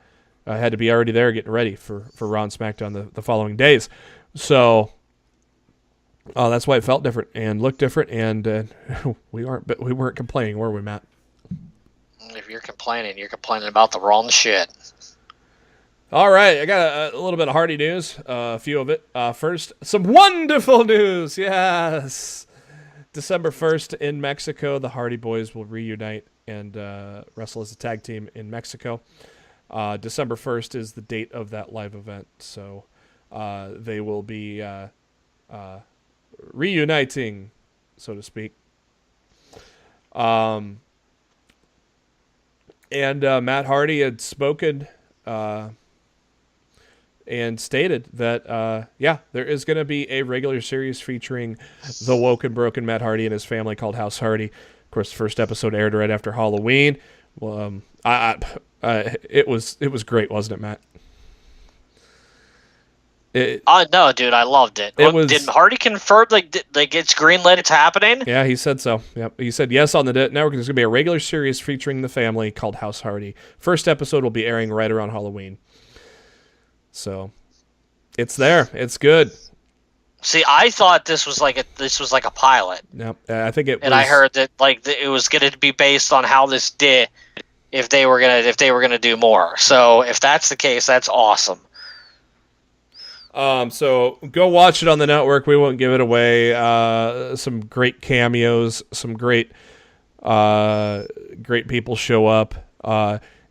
had to be already there getting ready for Raw and SmackDown the following days. So that's why it felt different and looked different, and we weren't complaining, were we, Matt? If you're complaining about the wrong shit. All right, I got a little bit of Hardy news, a few of it. First, some wonderful news, yes! December 1st in Mexico, the Hardy Boys will reunite and wrestle as a tag team in Mexico. December 1st is the date of that live event, so they will be reuniting, so to speak. And Matt Hardy had spoken and stated that, there is going to be a regular series featuring the woke and broken Matt Hardy and his family called House Hardy. Of course, the first episode aired right after Halloween. Well, it was great, wasn't it, Matt? No, dude, I loved it. Did Hardy confirm like it's greenlit, it's happening? Yeah, he said so. Yep, he said yes on the network. There's going to be a regular series featuring the family called House Hardy. First episode will be airing right around Halloween. So, it's there. It's good. See, I thought this was like a pilot. No, I think it. And I heard that it was going to be based on how this did, if they were gonna do more. So if that's the case, that's awesome. So go watch it on the network. We won't give it away. Some great cameos, some great people show up.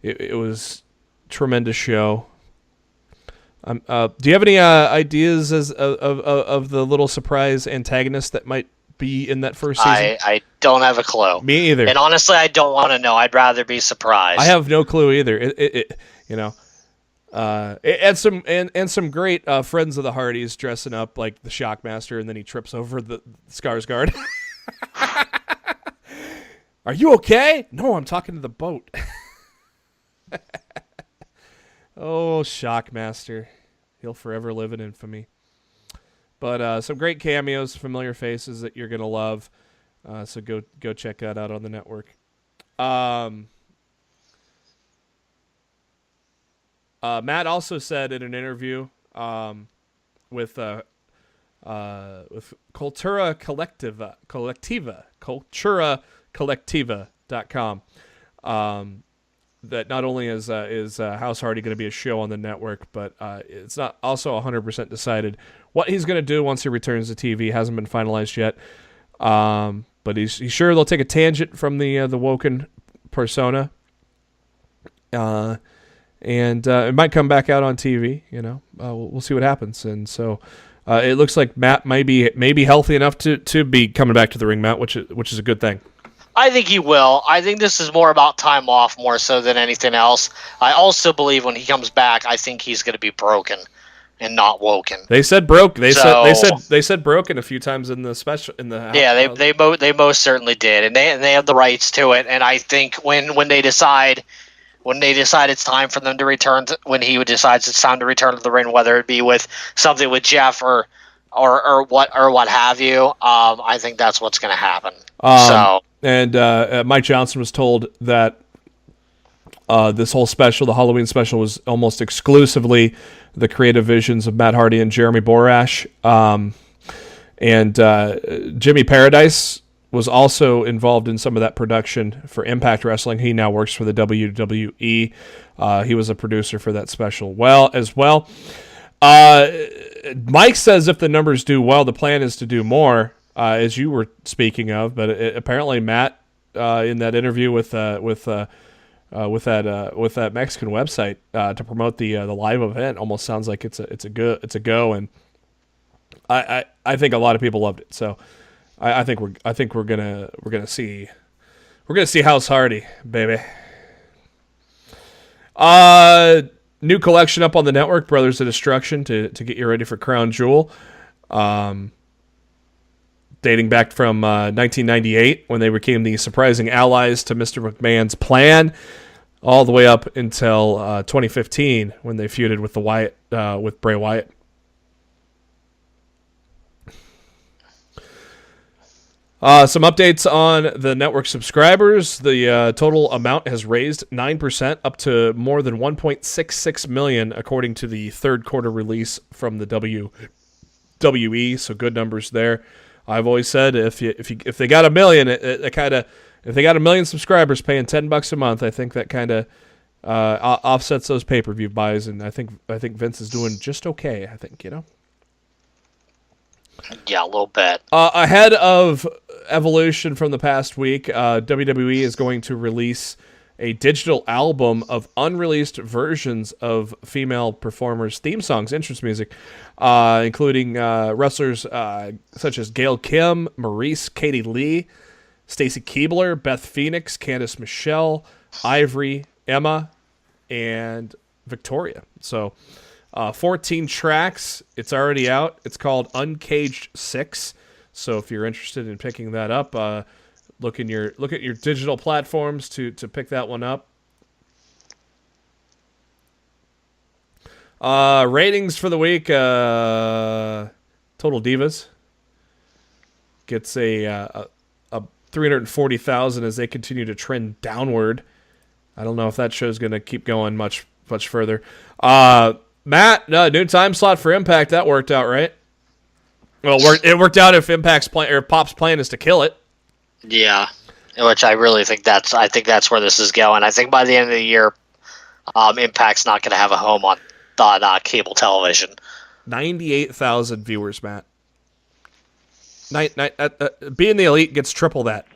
It was a tremendous show. Do you have any ideas of the little surprise antagonist that might be in that first season? I don't have a clue. Me either. And honestly, I don't want to know. I'd rather be surprised. I have no clue either. And some great friends of the Hardys dressing up like the Shockmaster, and then he trips over the Skarsgård. Are you okay? No, I'm talking to the boat. Oh, Shockmaster. He'll forever live in infamy. But some great cameos, familiar faces that you're going to love. So go check that out on the network. Matt also said in an interview with Cultura Collectiva.com, that not only is House Hardy going to be a show on the network, but it's not also 100% decided what he's going to do once he returns to TV. Hasn't been finalized yet, but he's sure they'll take a tangent from the Woken persona, and it might come back out on TV. We'll see what happens. And so it looks like Matt may be healthy enough to be coming back to the ring, Matt, which is a good thing. I think he will. I think this is more about time off more so than anything else. I also believe when he comes back, I think he's going to be broken and not woken. They said broke. They said broken a few times in the special in the. Yeah, they most certainly did, and they have the rights to it. And I think when they decide it's time for them to return, when he decides it's time to return to the ring, whether it be with something with Jeff or what have you, I think that's what's going to happen. And Mike Johnson was told that this whole special, the Halloween special, was almost exclusively the creative visions of Matt Hardy and Jeremy Borash. And Jimmy Paradise was also involved in some of that production for Impact Wrestling. He now works for the WWE. He was a producer for that special as well. Mike says if the numbers do well, the plan is to do more, as you were speaking of. But apparently Matt, in that interview with that Mexican website to promote the live event, almost sounds like it's a go. And I think a lot of people loved it. So I think we're gonna see House Hardy, baby. New collection up on the network, Brothers of Destruction, to get you ready for Crown Jewel. Dating back from 1998, when they became the surprising allies to Mr. McMahon's plan, all the way up until 2015, when they feuded with with Bray Wyatt. Some updates on the network subscribers. The total amount has raised 9%, up to more than 1.66 million, according to the third quarter release from the WWE. So good numbers there. I've always said if they got a million, if they got a million subscribers paying $10 a month, I think that kind of offsets those pay-per-view buys, and I think Vince is doing just okay. I think Yeah, a little bit. Ahead of Evolution from the past week, WWE is going to release a digital album of unreleased versions of female performers' theme songs, entrance music, including wrestlers such as Gail Kim, Maurice, Katie Lee, Stacy Keibler, Beth Phoenix, Candice Michelle, Ivory, Emma, and Victoria. So 14 tracks. It's already out. It's called Uncaged 6. So if you're interested in picking that up, look at your digital platforms to pick that one up. Ratings for the week. Total Divas gets a 340,000 as they continue to trend downward. I don't know if that show's going to keep going much further. Matt, new time slot for Impact. That worked out, right? Well, it worked out if Impact's plan or Pop's plan is to kill it. Yeah, which I really think that's where this is going. I think by the end of the year, Impact's not going to have a home on cable television. 98,000 viewers, Matt. Being the Elite gets triple that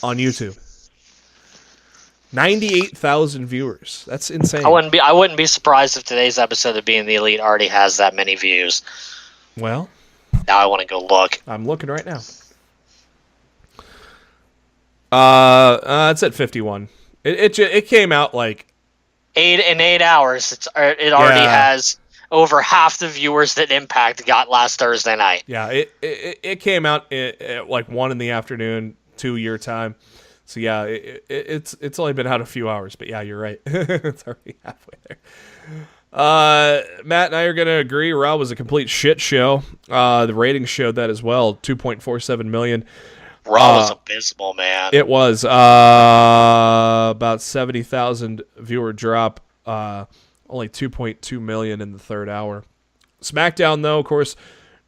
on YouTube. 98,000 viewers. That's insane. I wouldn't be surprised if today's episode of Being the Elite already has that many views. Well, now I want to go look. I'm looking right now. It's at 51. It came out like 8 hours. It already has over half the viewers that Impact got last Thursday night. Yeah, it came out at like 1 p.m, 2 your time. So yeah, it's only been out a few hours, but yeah, you're right. It's already halfway there. Matt and I are going to agree. Raw was a complete shit show. The ratings showed that as well. 2.47 million. Raw was abysmal, man. It was about 70,000 viewer drop, only 2.2 million in the third hour. SmackDown, though, of course,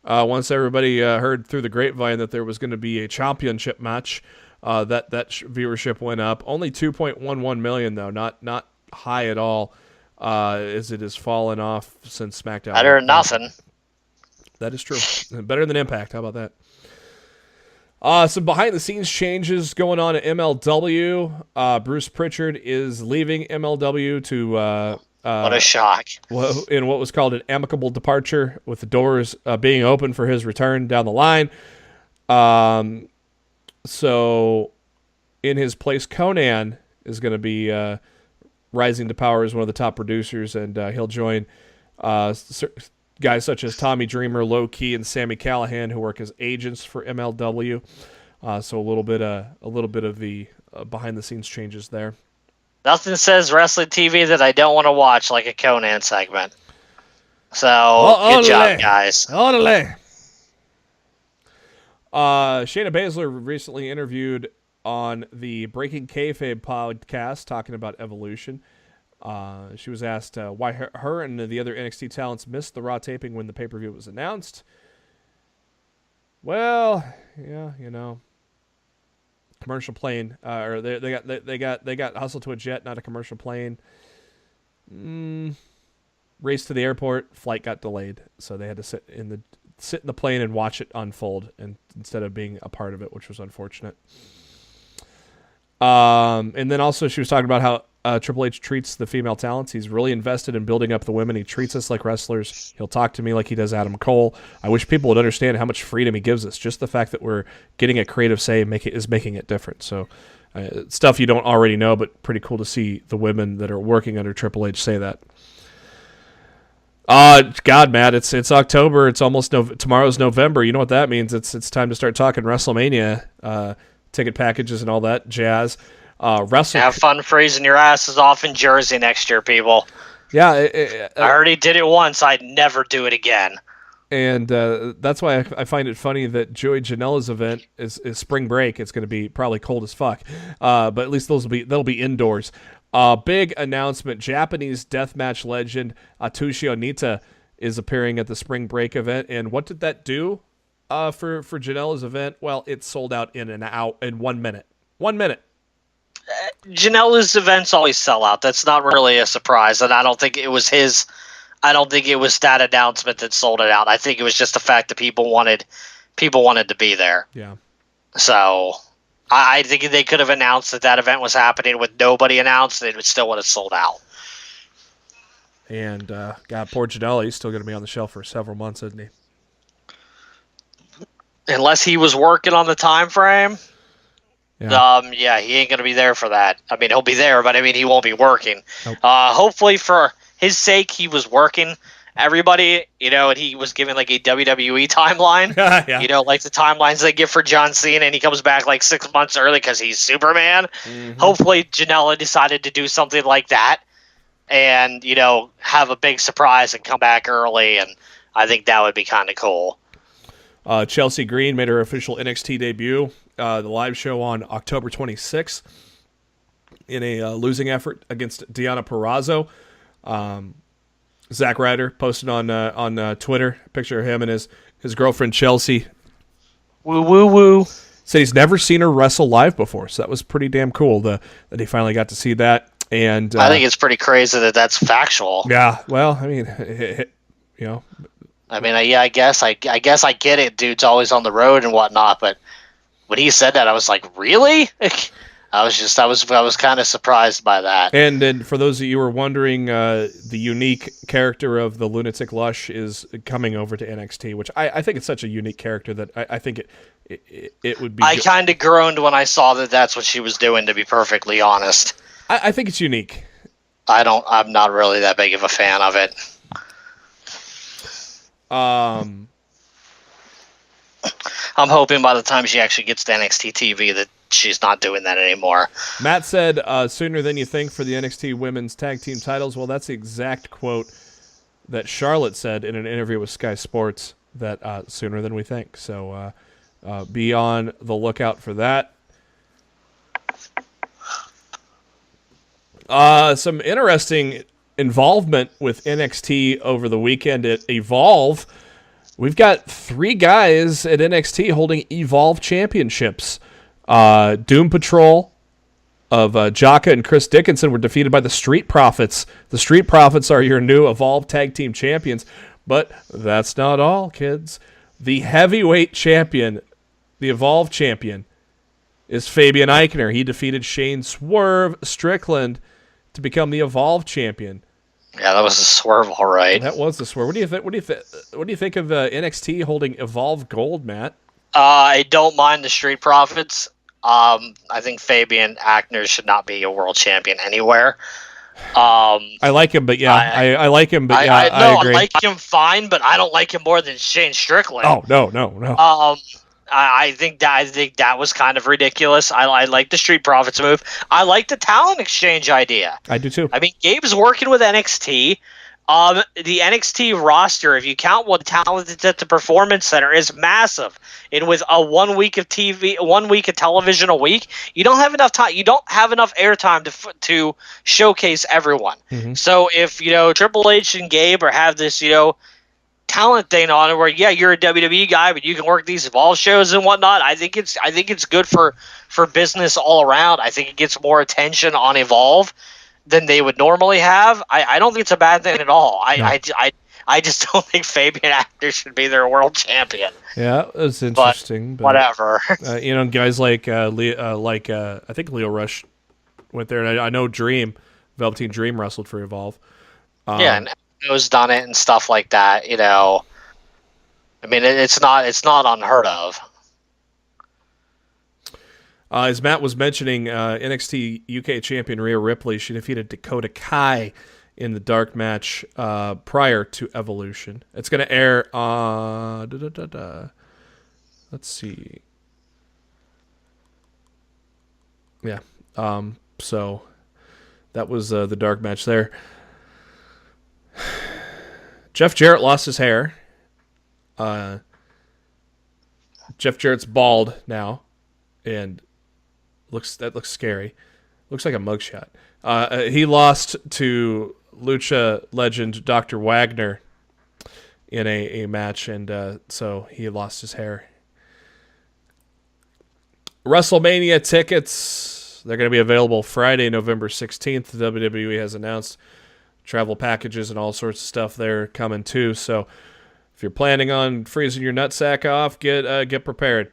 once everybody heard through the grapevine that there was going to be a championship match, that viewership went up. Only 2.11 million, though, not high at all, as it has fallen off since SmackDown. Better than nothing. That is true. Better than Impact. How about that? Some behind-the-scenes changes going on at MLW. Bruce Pritchard is leaving MLW to what a shock. In what was called an amicable departure, with the doors being open for his return down the line. So in his place, Conan is going to be rising to power as one of the top producers, and he'll join guys such as Tommy Dreamer, Low Key, and Sammy Callahan, who work as agents for MLW. So a little bit of the behind-the-scenes changes there. Nothing says wrestling TV that I don't want to watch like a Conan segment. So, good job, guys. Shayna Baszler recently interviewed on the Breaking Kayfabe podcast talking about Evolution. She was asked why her and the other NXT talents missed the Raw taping when the pay-per-view was announced. Well, yeah, commercial plane, or they got hustled to a jet, not a commercial plane. Race to the airport, flight got delayed, so they had to sit in the plane and watch it unfold, and instead of being a part of it, which was unfortunate. And then also she was talking about how Triple H treats the female talents. He's really invested in building up the women. He treats us like wrestlers. He'll talk to me like he does Adam Cole. I wish people would understand how much freedom he gives us. Just the fact that we're getting a creative say is making it different. So stuff you don't already know, but pretty cool to see the women that are working under Triple H say that. God, Matt, it's October. It's almost tomorrow's November. You know what that means? It's time to start talking WrestleMania, ticket packages and all that jazz. Have fun freezing your asses off in Jersey next year, people. Yeah, I already did it once. I'd never do it again. And that's why I find it funny that Joey Janela's event is spring break. It's going to be probably cold as fuck, but at least they'll be indoors. Big announcement: Japanese deathmatch legend Atsushi Onita is appearing at the spring break event. And what did that do for Janela's event? Well, it sold out in 1 minute. 1 minute. Janela's events always sell out. That's not really a surprise, and I don't think it was that announcement that sold it out. I think it was just the fact that people wanted to be there. Yeah. So I think they could have announced that event was happening with nobody announced, and it still would have sold out. And God, poor Janela, he's still going to be on the shelf for several months, isn't he? Unless he was working on the time frame. Yeah. He ain't going to be there for that. I mean, he'll be there, but I mean, he won't be working. Nope. Hopefully for his sake, he was working. Everybody, and he was given like a WWE timeline. Yeah. Like the timelines they give for John Cena, and he comes back like 6 months early because he's Superman. Mm-hmm. Hopefully Janela decided to do something like that and, have a big surprise and come back early, and I think that would be kind of cool. Chelsea Green made her official NXT debut. The live show on October 26th in a losing effort against Deonna Purrazzo. Zack Ryder posted on Twitter a picture of him and his girlfriend Chelsea. Woo woo woo. Said he's never seen her wrestle live before, so that was pretty damn cool that he finally got to see that. And I think it's pretty crazy that that's factual. Yeah, well, I mean, I mean, I guess I get it. Dude's always on the road and whatnot, but when he said that, I was like, really? I was kind of surprised by that. And then for those of you who are wondering, the unique character of the Lunatic Lush is coming over to NXT, which I think it's such a unique character that I think it would be. I kind of groaned when I saw that that's what she was doing, to be perfectly honest. I think it's unique. I'm not really that big of a fan of it. I'm hoping by the time she actually gets to NXT TV that she's not doing that anymore. Matt said, sooner than you think for the NXT Women's Tag Team titles. Well, that's the exact quote that Charlotte said in an interview with Sky Sports, that sooner than we think. So Be on the lookout for that. Some interesting involvement with NXT over the weekend at Evolve. We've got 3 guys at NXT holding Evolve championships. Doom Patrol of Jaka and Chris Dickinson were defeated by the Street Profits. The Street Profits are your new Evolve Tag Team Champions. But that's not all, kids. The heavyweight champion, the Evolve champion, is Fabian Eichner. He defeated Shane Swerve Strickland to become the Evolve champion. Yeah, that was a swerve, all right. That was the swerve. What do you think? What do you think of NXT holding Evolve Gold, Matt? I don't mind the Street Profits. I think Fabian Eichner should not be a world champion anywhere. I like him, but I like him, but I agree. I like him fine, but I don't like him more than Shane Strickland. Oh no. I think that was kind of ridiculous. I like the Street Profits move. I like the talent exchange idea. I do too. I mean, Gabe's working with NXT. The NXT roster, if you count what talent is at the Performance Center, is massive. And with a 1 week of TV, 1 week of television a week, you don't have enough time. You don't have enough airtime to showcase everyone. Mm-hmm. So if Triple H and Gabe have this talent thing on it, where you're a WWE guy, but you can work these Evolve shows and whatnot. I think it's good for business all around. I think it gets more attention on Evolve than they would normally have. I don't think it's a bad thing at all. I just don't think Fabian Eichner should be their world champion. Yeah, it's interesting. But whatever. Guys like I think Leo Rush went there, and I know Velveteen Dream wrestled for Evolve. And No's done it and stuff like that. I mean, it's not unheard of. As Matt was mentioning, NXT UK champion Rhea Ripley, she defeated Dakota Kai in the dark match prior to Evolution. It's going to air on... Let's see. Yeah. So that was the dark match there. Jeff Jarrett lost his hair. Jeff Jarrett's bald now, and that looks scary. Looks like a mugshot. He lost to Lucha legend Dr. Wagner in a match, and so he lost his hair. WrestleMania tickets, they're going to be available Friday, November 16th. The WWE has announced travel packages and all sorts of stuff there coming too. So if you're planning on freezing your nutsack off, get prepared.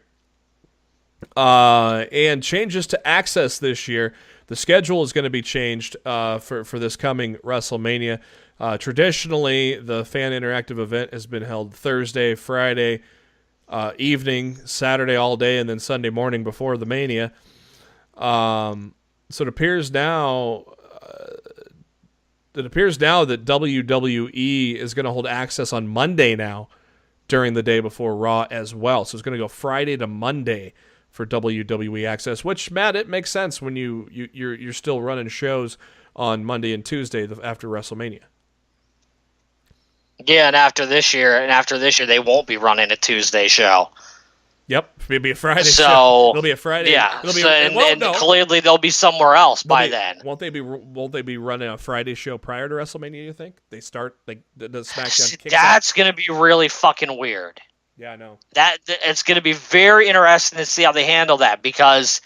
And changes to Access this year. The schedule is going to be changed for this coming WrestleMania. Traditionally, the fan interactive event has been held Thursday, Friday evening, Saturday all day, and then Sunday morning before the Mania. So it appears now that WWE is going to hold Access on Monday now during the day before Raw as well. So it's going to go Friday to Monday for WWE Access, which, Matt, it makes sense when you're still running shows on Monday and Tuesday after WrestleMania. Yeah, and after this year, they won't be running a Tuesday show. Yep, it'll be a Friday show. It'll be a Friday. Yeah, clearly they'll be somewhere else by then. Won't they be running a Friday show prior to WrestleMania? You think the SmackDown kicks That's off? Gonna be really fucking weird. Yeah, I know. That it's going to be very interesting to see how they handle that, because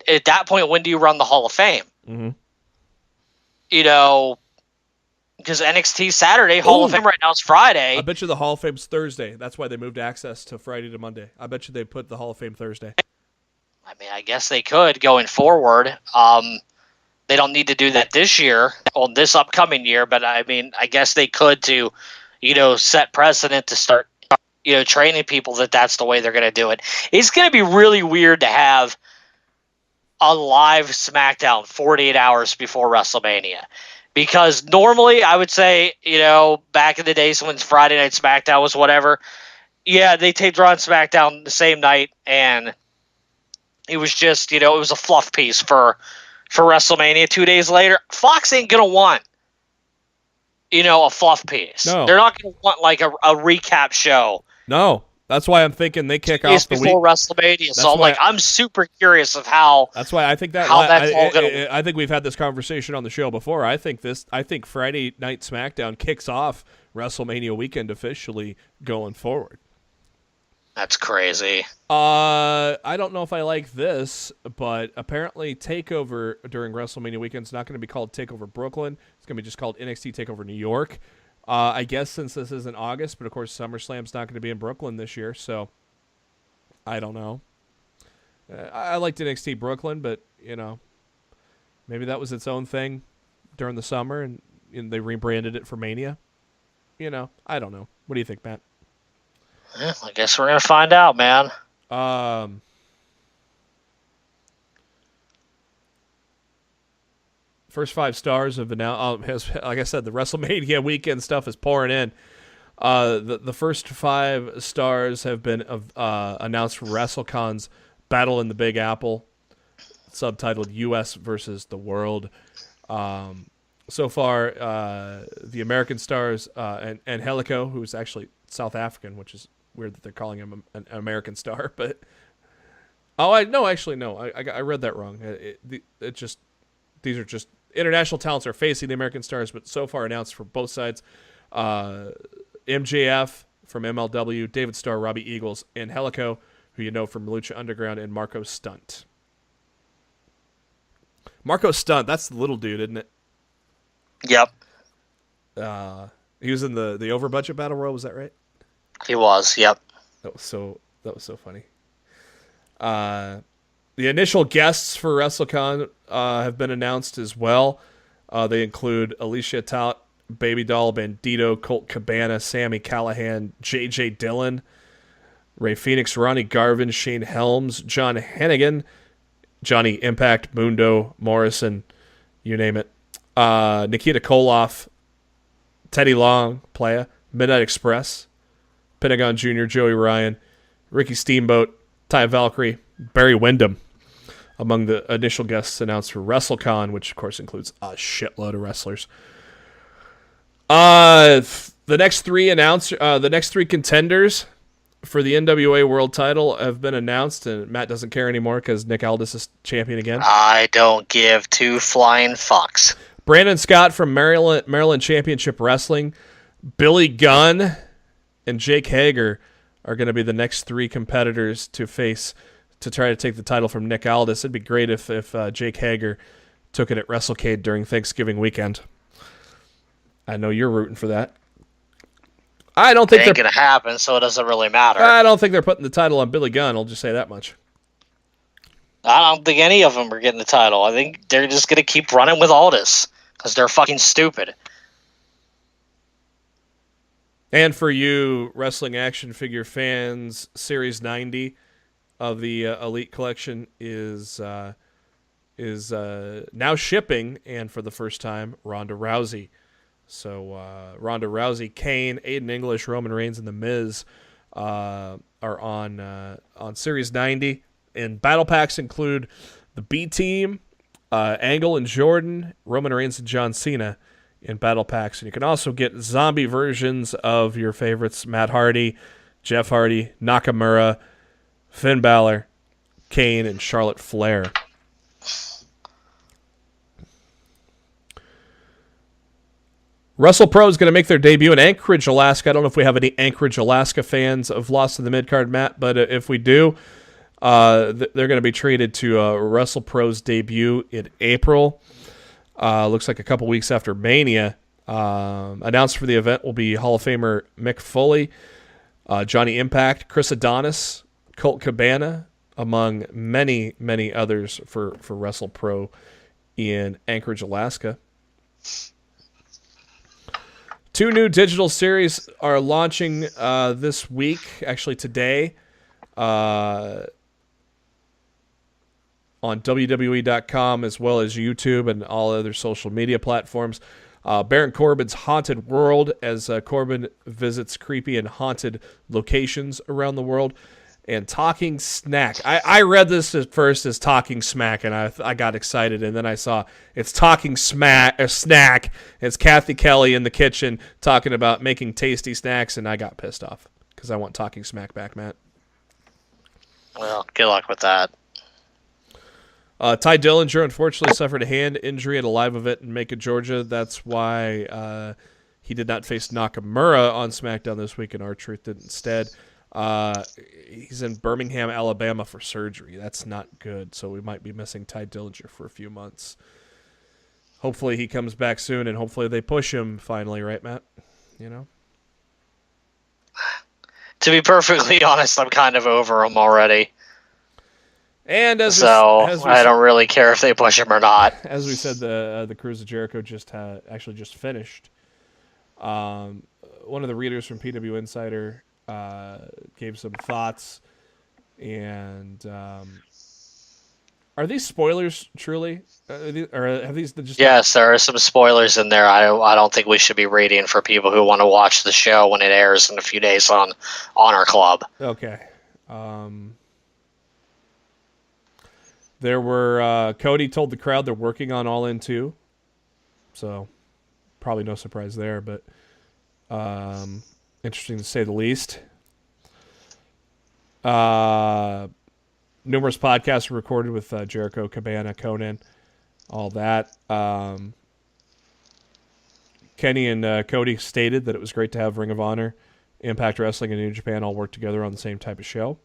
at that point, when do you run the Hall of Fame? Mm-hmm. Because NXT Saturday, Hall of Fame right now is Friday. I bet you the Hall of Fame's Thursday. That's why they moved Access to Friday to Monday. I bet you they put the Hall of Fame Thursday. I mean, I guess they could going forward. They don't need to do that this year, or this upcoming year, but I mean, I guess they could to, set precedent to start training people that's the way they're going to do it. It's going to be really weird to have a live SmackDown 48 hours before WrestleMania, because normally I would say, back in the days when Friday Night SmackDown was whatever, they taped Raw and SmackDown the same night, and it was just, it was a fluff piece for WrestleMania 2 days later. Fox ain't going to want, a fluff piece. No. They're not going to want like a recap show. No. That's why I'm thinking they kick days off the week before WrestleMania. So I'm super curious of how. That's why I think that how that's all gonna. I think we've had this conversation on the show before. I think Friday Night SmackDown kicks off WrestleMania weekend officially going forward. That's crazy. I don't know if I like this, but apparently TakeOver during WrestleMania weekend is not going to be called TakeOver Brooklyn. It's going to be just called NXT TakeOver New York. I guess since this is in August, but of course SummerSlam's not going to be in Brooklyn this year, so I don't know. I liked NXT Brooklyn, but maybe that was its own thing during the summer, and they rebranded it for Mania. I don't know. What do you think, Matt? Yeah, I guess we're gonna find out, man. First 5 stars have been out. Like I said, the WrestleMania weekend stuff is pouring in. The first 5 stars have been announced for WrestleCon's Battle in the Big Apple, subtitled U.S. versus the World. So far, the American stars and Helico, who's actually South African, which is weird that they're calling him an American star, but I read that wrong. These are just international talents are facing the American stars, but so far announced for both sides. MJF from MLW, David Starr, Robbie Eagles, and Helico, who you know from Lucha Underground, and Marco Stunt. Marco Stunt, that's the little dude, isn't it? Yep. He was in the over budget battle royal, was that right? He was, yep. That was so funny. The initial guests for WrestleCon have been announced as well. They include Alicia Tout, Baby Doll, Bandito, Colt Cabana, Sammy Callahan, J.J. Dillon, Ray Phoenix, Ronnie Garvin, Shane Helms, John Hennigan, Johnny Impact, Mundo, Morrison, you name it. Nikita Koloff, Teddy Long, Playa, Midnight Express, Pentagon Jr., Joey Ryan, Ricky Steamboat, Ty Valkyrie, Barry Windham, among the initial guests announced for WrestleCon, which of course includes a shitload of wrestlers. The next 3 contenders for the NWA World Title have been announced, and Matt doesn't care anymore because Nick Aldis is champion again. I don't give 2 flying fucks. Brandon Scott from Maryland Championship Wrestling, Billy Gunn, and Jake Hager are going to be the next 3 competitors to face to try to take the title from Nick Aldis. It'd be great if Jake Hager took it at WrestleCade during Thanksgiving weekend. I know you're rooting for that. I don't think it ain't going to happen, so it doesn't really matter. I don't think they're putting the title on Billy Gunn. I'll just say that much. I don't think any of them are getting the title. I think they're just going to keep running with Aldis because they're fucking stupid. And for you wrestling action figure fans, Series 90 of the Elite Collection is now shipping, and for the first time, Ronda Rousey. So Ronda Rousey, Kane, Aiden English, Roman Reigns, and The Miz are on Series 90. And battle packs include the B Team, Angle and Jordan, Roman Reigns and John Cena in battle packs. And you can also get zombie versions of your favorites, Matt Hardy, Jeff Hardy, Nakamura, Finn Balor, Kane, and Charlotte Flair. WrestlePro is going to make their debut in Anchorage, Alaska. I don't know if we have any Anchorage, Alaska fans of Lost in the Midcard, Matt, but if we do, they're going to be treated to WrestlePro's debut in April. Looks like a couple weeks after Mania. Announced for the event will be Hall of Famer Mick Foley, Johnny Impact, Chris Adonis, Colt Cabana, among many, many others for WrestlePro in Anchorage, Alaska. 2 new digital series are launching this week, actually today, on WWE.com as well as YouTube and all other social media platforms. Baron Corbin's Haunted World, as Corbin visits creepy and haunted locations around the world. And Talking Snack. I read this at first as Talking Smack, and I got excited, and then I saw it's Talking Snack. It's Kathy Kelly in the kitchen talking about making tasty snacks, and I got pissed off. because I want Talking Smack back, Matt. Well, good luck with that. Ty Dillinger unfortunately suffered a hand injury at a live event in Macon, Georgia. That's why he did not face Nakamura on SmackDown this week, and R-Truth did instead. He's in Birmingham, Alabama for surgery. That's not good, so we might be missing Ty Dillinger for a few months. Hopefully he comes back soon, and hopefully they push him finally, right, Matt? You know? To be perfectly honest, I'm kind of over him already. And I don't really care if they push him or not. As we said, the Cruise of Jericho just finished. One of the readers from PW Insider gave some thoughts, and are these spoilers truly? Or have these just? Yes, there are some spoilers in there. I don't think we should be reading for people who want to watch the show when it airs in a few days on our club. Okay. There were Cody told the crowd they're working on All In 2, so probably no surprise there, but interesting to say the least. Numerous podcasts were recorded with Jericho, Cabana, Conan, all that. Kenny and Cody stated that it was great to have Ring of Honor, Impact Wrestling, and New Japan all work together on the same type of show.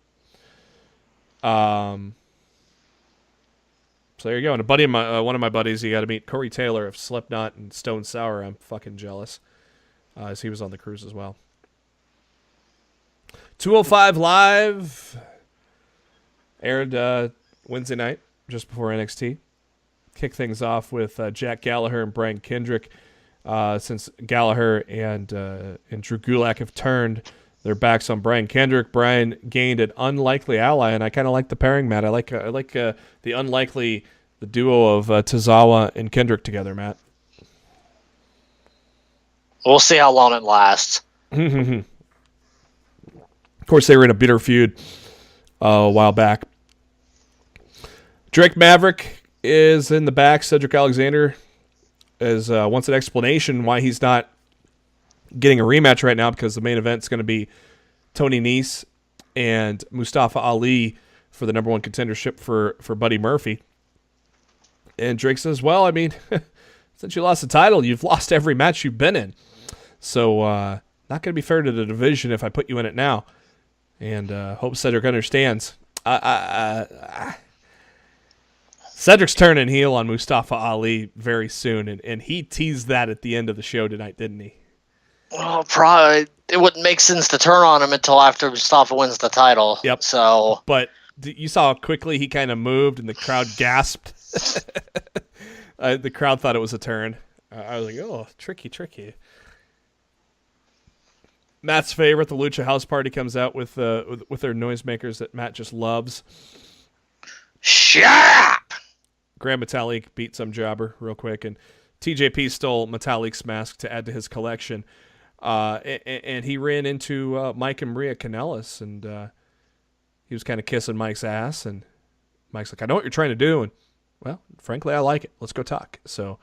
So there you go. And one of my buddies, you got to meet Corey Taylor of Slipknot and Stone Sour. I'm fucking jealous, as he was on the cruise as well. 205 Live aired Wednesday night, just before NXT. Kick things off with Jack Gallagher and Brian Kendrick. Since Gallagher and Drew Gulak have turned their backs on Brian Kendrick, Brian gained an unlikely ally, and I kind of like the pairing, Matt. I like the duo of Tozawa and Kendrick together, Matt. We'll see how long it lasts. Of course, they were in a bitter feud a while back. Drake Maverick is in the back. Cedric Alexander wants an explanation why he's not getting a rematch right now, because the main event is going to be Tony Nese and Mustafa Ali for the number one contendership for Buddy Murphy. And Drake says, well, I mean, since you lost the title, you've lost every match you've been in. So not going to be fair to the division if I put you in it now. And hope Cedric understands. Cedric's turning heel on Mustafa Ali very soon, and he teased that at the end of the show tonight, didn't he? Well, probably it wouldn't make sense to turn on him until after Mustafa wins the title. Yep. So, but you saw how quickly he kind of moved, and the crowd gasped. The crowd thought it was a turn. I was like, oh, tricky. Matt's favorite, the Lucha House Party, comes out with their noisemakers that Matt just loves. Shut up! Grand Metalik beat some jobber real quick, and TJP stole Metalik's mask to add to his collection. And he ran into Mike and Maria Kanellis, and he was kind of kissing Mike's ass, and Mike's like, I know what you're trying to do, and, well, frankly, I like it. Let's go talk. So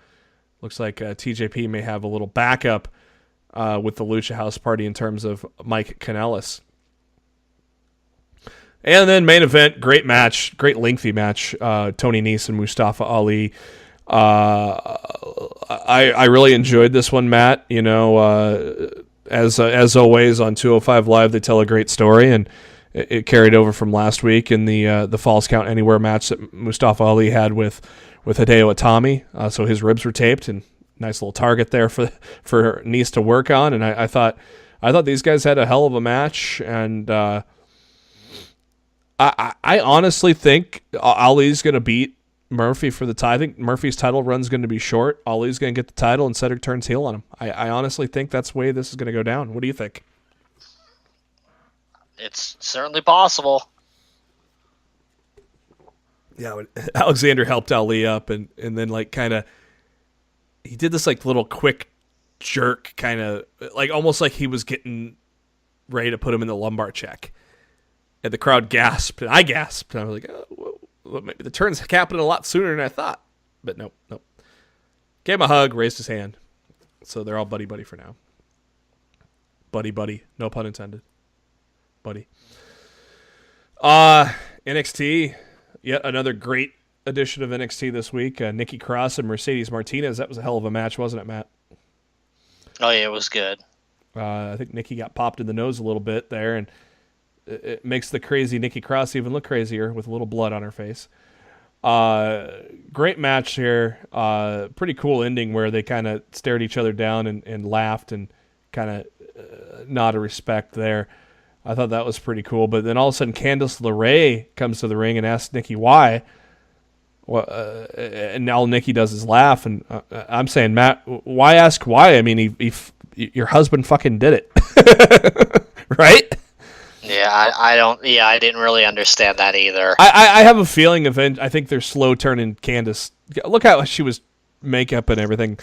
looks like TJP may have a little backup with the Lucha House Party in terms of Mike Kanellis. And then main event, great match, great lengthy match, Tony Nese and Mustafa Ali. I really enjoyed this one, Matt. You know, as always on 205 Live, they tell a great story, and it carried over from last week in the Falls Count Anywhere match that Mustafa Ali had with Hideo Itami. So his ribs were taped, and nice little target there for Nese to work on. And I thought these guys had a hell of a match, and I honestly think Ali's going to beat Murphy for the title. I think Murphy's title run's going to be short. Ali's going to get the title, and Cedric turns heel on him. I honestly think that's the way this is going to go down. What do you think? It's certainly possible. Yeah, Alexander helped Ali up, and then like kind of he did this like little quick jerk, kind of like almost like he was getting ready to put him in the lumbar check, and the crowd gasped, and I gasped, and I was like, oh, well, maybe the turn's happening a lot sooner than I thought, but nope. Gave him a hug, raised his hand, so they're all buddy for now. Buddy, no pun intended. buddy. NXT, yet another great edition of NXT this week. Nikki Cross and Mercedes Martinez. That was a hell of a match, wasn't it, Matt? Oh yeah, it was good. I think Nikki got popped in the nose a little bit there, and it makes the crazy Nikki Cross even look crazier with a little blood on her face. Great match here. Pretty cool ending where they kind of stared each other down and laughed and kind of nod of respect there. I thought that was pretty cool. But then all of a sudden, Candice LeRae comes to the ring and asks Nikki why. Well, and all Nikki does is laugh. And I'm saying, Matt, why ask why? I mean, your husband fucking did it, right? Yeah, I don't. Yeah, I didn't really understand that either. I have a feeling I think they're slow turning Candice. Look how she was makeup and everything.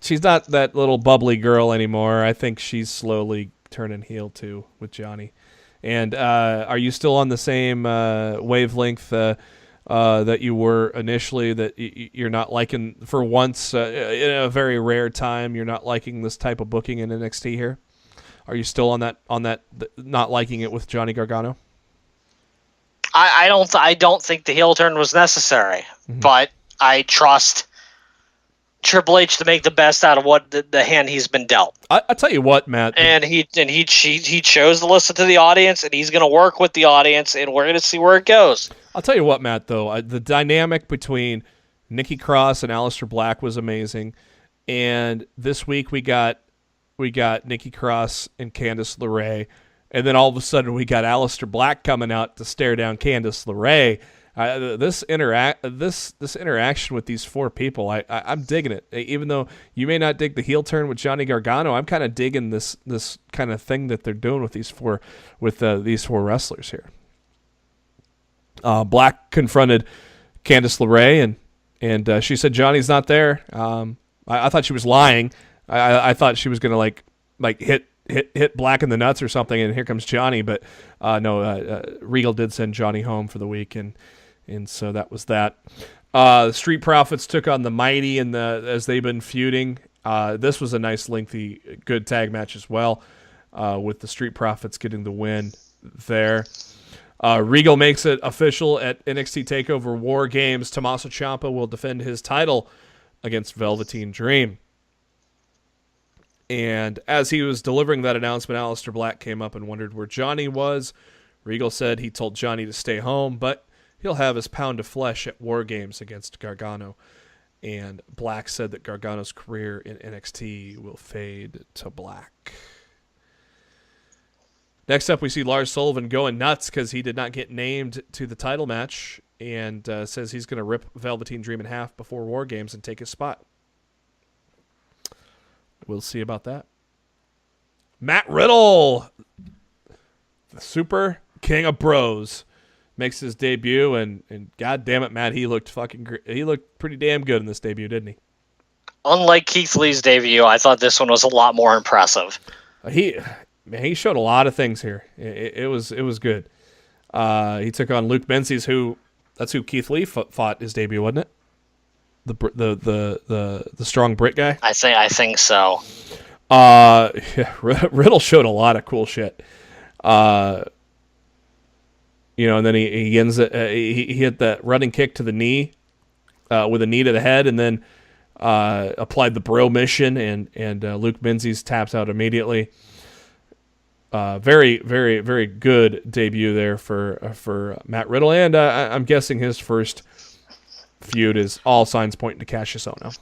She's not that little bubbly girl anymore. I think she's slowly turning heel too with Johnny. And are you still on the same wavelength that you were initially? That you're not liking for once in a very rare time. You're not liking this type of booking in NXT here. Are you still on that not liking it with Johnny Gargano? I don't think the heel turn was necessary, but I trust Triple H to make the best out of what the hand he's been dealt. I tell you what, Matt, and he chose to listen to the audience, and he's going to work with the audience, and we're going to see where it goes. I'll tell you what, Matt, though, the dynamic between Nikki Cross and Aleister Black was amazing, and this week we got Nikki Cross and Candice LeRae, and then all of a sudden we got Aleister Black coming out to stare down Candice LeRae. This interaction with these four people, I'm digging it. Even though you may not dig the heel turn with Johnny Gargano, I'm kind of digging this kind of thing that they're doing with these four wrestlers here. Black confronted Candice LeRae, and she said Johnny's not there. I thought she was lying. I thought she was gonna like hit Black in the nuts or something, and here comes Johnny. But no, Regal did send Johnny home for the week, and so that was that. The Street Profits took on the Mighty, as they've been feuding. This was a nice, lengthy, good tag match as well, with the Street Profits getting the win there. Regal makes it official at NXT TakeOver War Games. Tommaso Ciampa will defend his title against Velveteen Dream. And as he was delivering that announcement, Aleister Black came up and wondered where Johnny was. Regal said he told Johnny to stay home, but he'll have his pound of flesh at War Games against Gargano. And Black said that Gargano's career in NXT will fade to black. Next up, we see Lars Sullivan going nuts because he did not get named to the title match, and says he's going to rip Velveteen Dream in half before War Games and take his spot. We'll see about that. Matt Riddle, the Super King of Bros, makes his debut, and God damn it, Matt, he looked pretty damn good in this debut, didn't he? Unlike Keith Lee's debut, I thought this one was a lot more impressive. He showed a lot of things here. It was good. He took on Luke Menzies, that's who Keith Lee fought his debut, wasn't it? The strong Brit guy. I think so. Yeah, Riddle showed a lot of cool shit. And then he ends it. He hit that running kick to the knee, with a knee to the head, and then applied the bro mission, and Luke Menzies taps out immediately. Very, very, very good debut there for Matt Riddle, and I'm guessing his first feud is all signs pointing to Cassius Ohno.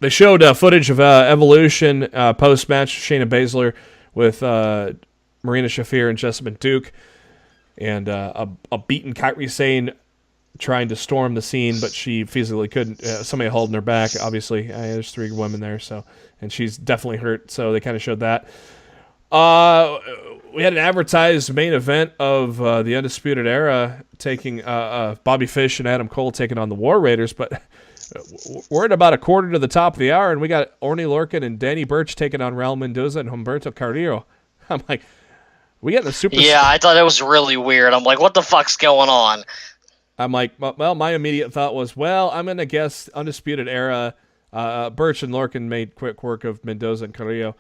They showed footage of Evolution post-match, Shayna Baszler with Marina Shafir and Jessamine Duke, and a beaten Kairi Sane trying to storm the scene, but she physically couldn't. Somebody holding her back, obviously. There's three women there, and she's definitely hurt, so they kind of showed that. We had an advertised main event of the Undisputed Era taking Bobby Fish and Adam Cole taking on the War Raiders, but we're at about a quarter to the top of the hour, and we got Orny Lorcan and Danny Burch taking on Raul Mendoza and Humberto Carrillo. I'm like, we got the super. Yeah, I thought it was really weird. I'm like, what the fuck's going on? I'm like, well, my immediate thought was, well, I'm going to guess Undisputed Era. Birch and Lorcan made quick work of Mendoza and Carrillo.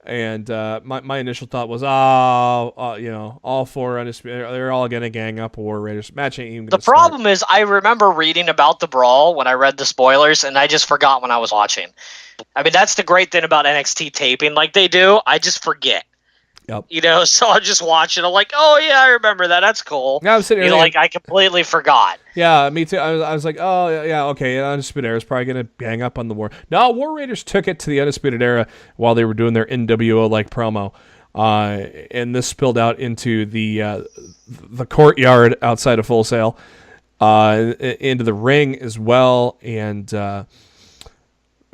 And my initial thought was, all four Undisputed, they're all going to gang up War Raiders. Match ain't even The going to start. problem is, I remember reading about the brawl when I read the spoilers, and I just forgot when I was watching. I mean, that's the great thing about NXT taping like they do. I just forget. Yep. So I'm just watching. I'm like, oh, yeah, I remember that. That's cool. Yeah, I was sitting here like, I completely forgot. Yeah, me too. I was like, oh, yeah, okay, Undisputed Era is probably going to gang up on the War. No, War Raiders took it to the Undisputed Era while they were doing their NWO-like promo. And this spilled out into the courtyard outside of Full Sail, into the ring as well. And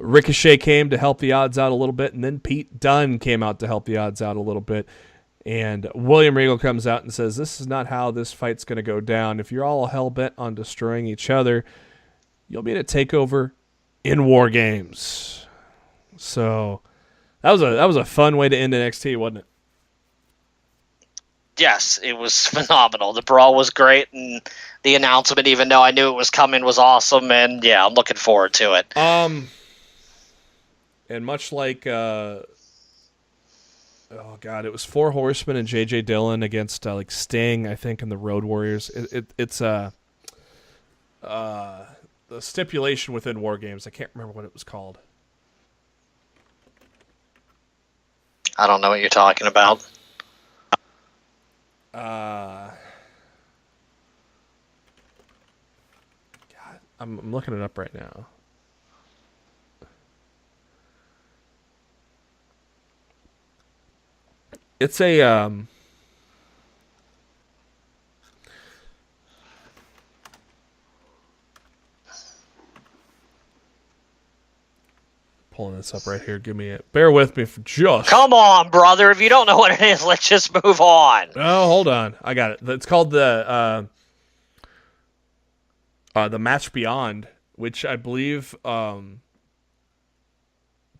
Ricochet came to help the odds out a little bit, and then Pete Dunne came out to help the odds out a little bit. And William Regal comes out and says, this is not how this fight's going to go down. If you're all hell-bent on destroying each other, you'll be at a takeover in War Games. So that was a fun way to end NXT, wasn't it? Yes, it was phenomenal. The brawl was great, and the announcement, even though I knew it was coming, was awesome. And yeah, I'm looking forward to it. And much like, it was Four Horsemen and J.J. Dillon against like Sting, I think, and the Road Warriors. It's the stipulation within War Games. I can't remember what it was called. I don't know what you're talking about. God, I'm looking it up right now. It's a pulling this up right here. Bear with me for just. Come on, brother. If you don't know what it is, let's just move on. Oh, hold on. I got it. It's called the Match Beyond, which I believe the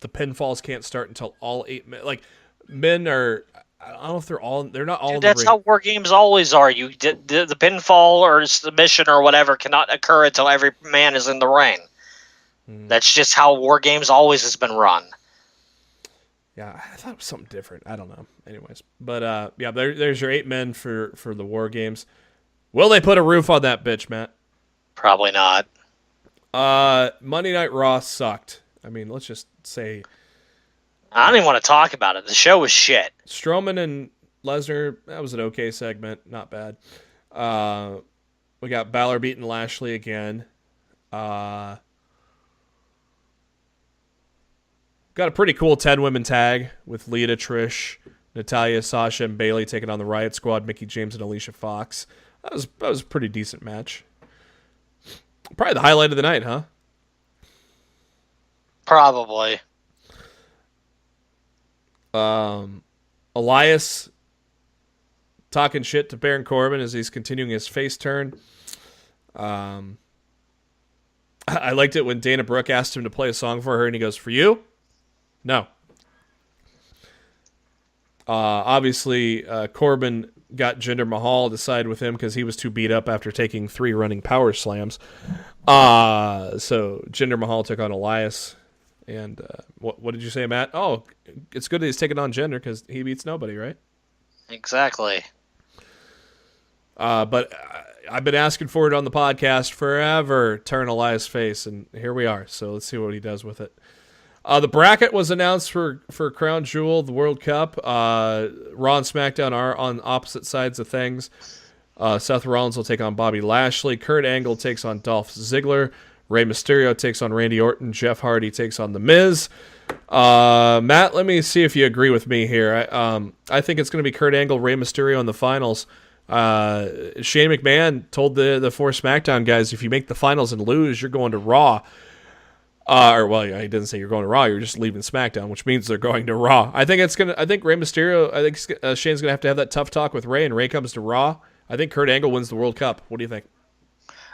pinfalls can't start until all 8 men. Like, men are. I don't know if they're not all. Dude, that's how War Games always are. The pinfall or submission or whatever cannot occur until every man is in the ring. That's just how War Games always has been run. Yeah, I thought it was something different. I don't know. Anyways, but there's your 8 men for the War Games. Will they put a roof on that bitch, Matt? Probably not. Monday Night Raw sucked. I mean, let's just say. I don't even want to talk about it. The show was shit. Strowman and Lesnar, that was an okay segment. Not bad. We got Balor beating Lashley again. Got a pretty cool 10-women tag with Lita, Trish, Natalya, Sasha, and Bayley taking on the Riot Squad, Mickie James, and Alicia Fox. That was a pretty decent match. Probably the highlight of the night, huh? Probably. Elias talking shit to Baron Corbin as he's continuing his face turn. I liked it when Dana Brooke asked him to play a song for her, and he goes, "For you? No." Obviously, Corbin got Jinder Mahal to side with him because he was too beat up after taking 3 running power slams. So Jinder Mahal took on Elias. And what did you say, Matt? Oh, it's good that he's taking on Jinder because he beats nobody, right? Exactly. But I've been asking for it on the podcast forever, turn Elias face, and here we are. So let's see what he does with it. The bracket was announced for Crown Jewel, the World Cup. Raw and SmackDown are on opposite sides of things. Seth Rollins will take on Bobby Lashley. Kurt Angle takes on Dolph Ziggler. Rey Mysterio takes on Randy Orton. Jeff Hardy takes on The Miz. Matt, let me see if you agree with me here. I think it's going to be Kurt Angle, Rey Mysterio in the finals. Shane McMahon told the 4 SmackDown guys, if you make the finals and lose, you're going to Raw. He didn't say you're going to Raw. You're just leaving SmackDown, which means they're going to Raw. I think Rey Mysterio. I think Shane's going to have that tough talk with Rey, and Rey comes to Raw. I think Kurt Angle wins the World Cup. What do you think?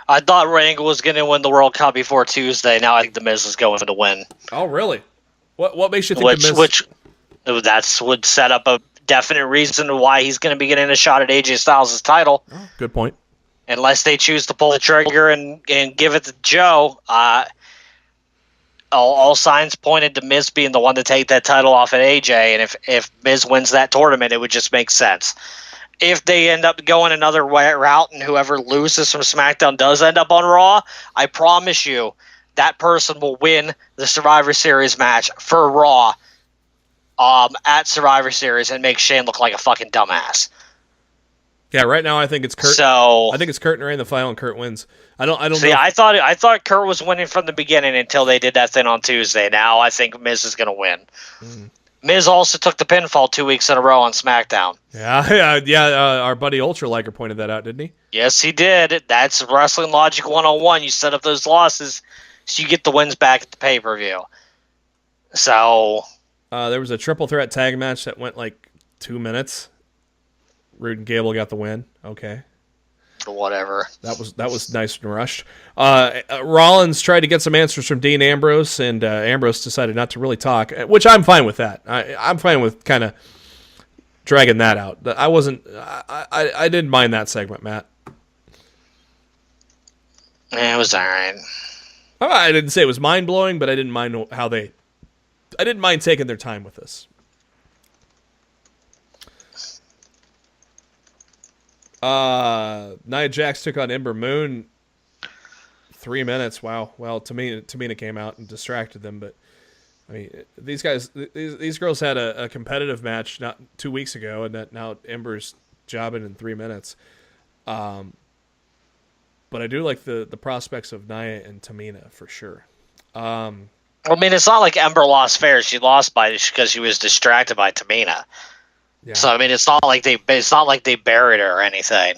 I thought Rey Angle was going to win the World Cup before Tuesday. Now I think The Miz is going to win. Oh, really? What makes you think The Miz? That would set up a definite reason why he's going to be getting a shot at AJ Styles' title. Oh, good point. unless they choose to pull the trigger and give it to Joe. All signs pointed to Miz being the one to take that title off at AJ, and if Miz wins that tournament, it would just make sense. If they end up going another route and whoever loses from SmackDown does end up on Raw, I promise you that person will win the Survivor Series match for Raw at Survivor Series and make Shane look like a fucking dumbass. Yeah, right now I think it's Kurt. So I think it's Kurt and Ray in the final, and Kurt wins. I don't see. know. I thought Kurt was winning from the beginning until they did that thing on Tuesday. Now I think Miz is going to win. Miz also took the pinfall 2 weeks in a row on SmackDown. Yeah. Our buddy Ultra Liker pointed that out, didn't he? Yes, he did. That's Wrestling Logic 101. You set up those losses, so you get the wins back at the pay-per-view. So there was a triple threat tag match that went like 2 minutes. Rude and Gable got the win. Okay. Whatever. That was nice and rushed. Rollins tried to get some answers from Dean Ambrose, and Ambrose decided not to really talk, which I'm fine with that. I'm fine with kind of dragging that out. I didn't mind that segment, Matt. Yeah, it was all right. I didn't say it was mind-blowing, but I didn't mind I didn't mind taking their time with this. Nia Jax took on Ember Moon. 3 minutes. Wow. Well, Tamina came out and distracted them, but I mean, these girls had a competitive match not 2 weeks ago, and that now Ember's jobbing in 3 minutes. But I do like the prospects of Nia and Tamina for sure. I mean, it's not like Ember lost fair. She lost because she was distracted by Tamina. Yeah. So I mean, it's not like they buried her or anything.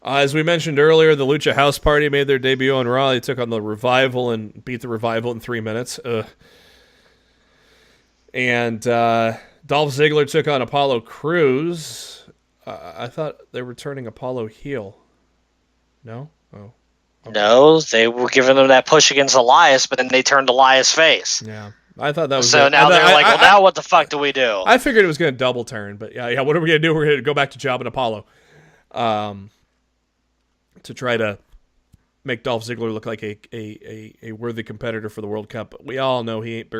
As we mentioned earlier, the Lucha House Party made their debut on Raw. They took on the Revival and beat the Revival in 3 minutes. And Dolph Ziggler took on Apollo Crews. I thought they were turning Apollo heel. No? Oh. Okay. No, they were giving them that push against Elias, but then they turned Elias face. Yeah. I thought that was so. Now they're like, well, now what the fuck do we do? I figured it was going to double turn, but yeah. What are we going to do? We're going to go back to Job and Apollo, to try to make Dolph Ziggler look like a worthy competitor for the World Cup. But we all know he ain't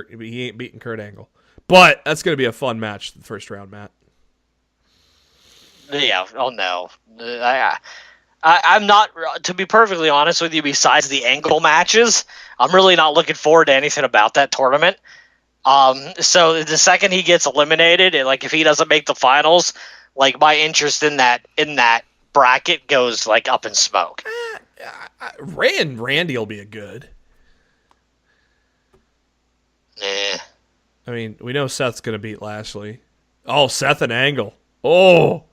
beating Kurt Angle. But that's going to be a fun match, the first round, Matt. Yeah. Oh no. I'm not, to be perfectly honest with you, besides the Angle matches, I'm really not looking forward to anything about that tournament. So the second he gets eliminated, and like if he doesn't make the finals, like my interest in that bracket goes like up in smoke. Ray and Randy will be a good. I mean, we know Seth's going to beat Lashley. Oh, Seth and Angle. Oh.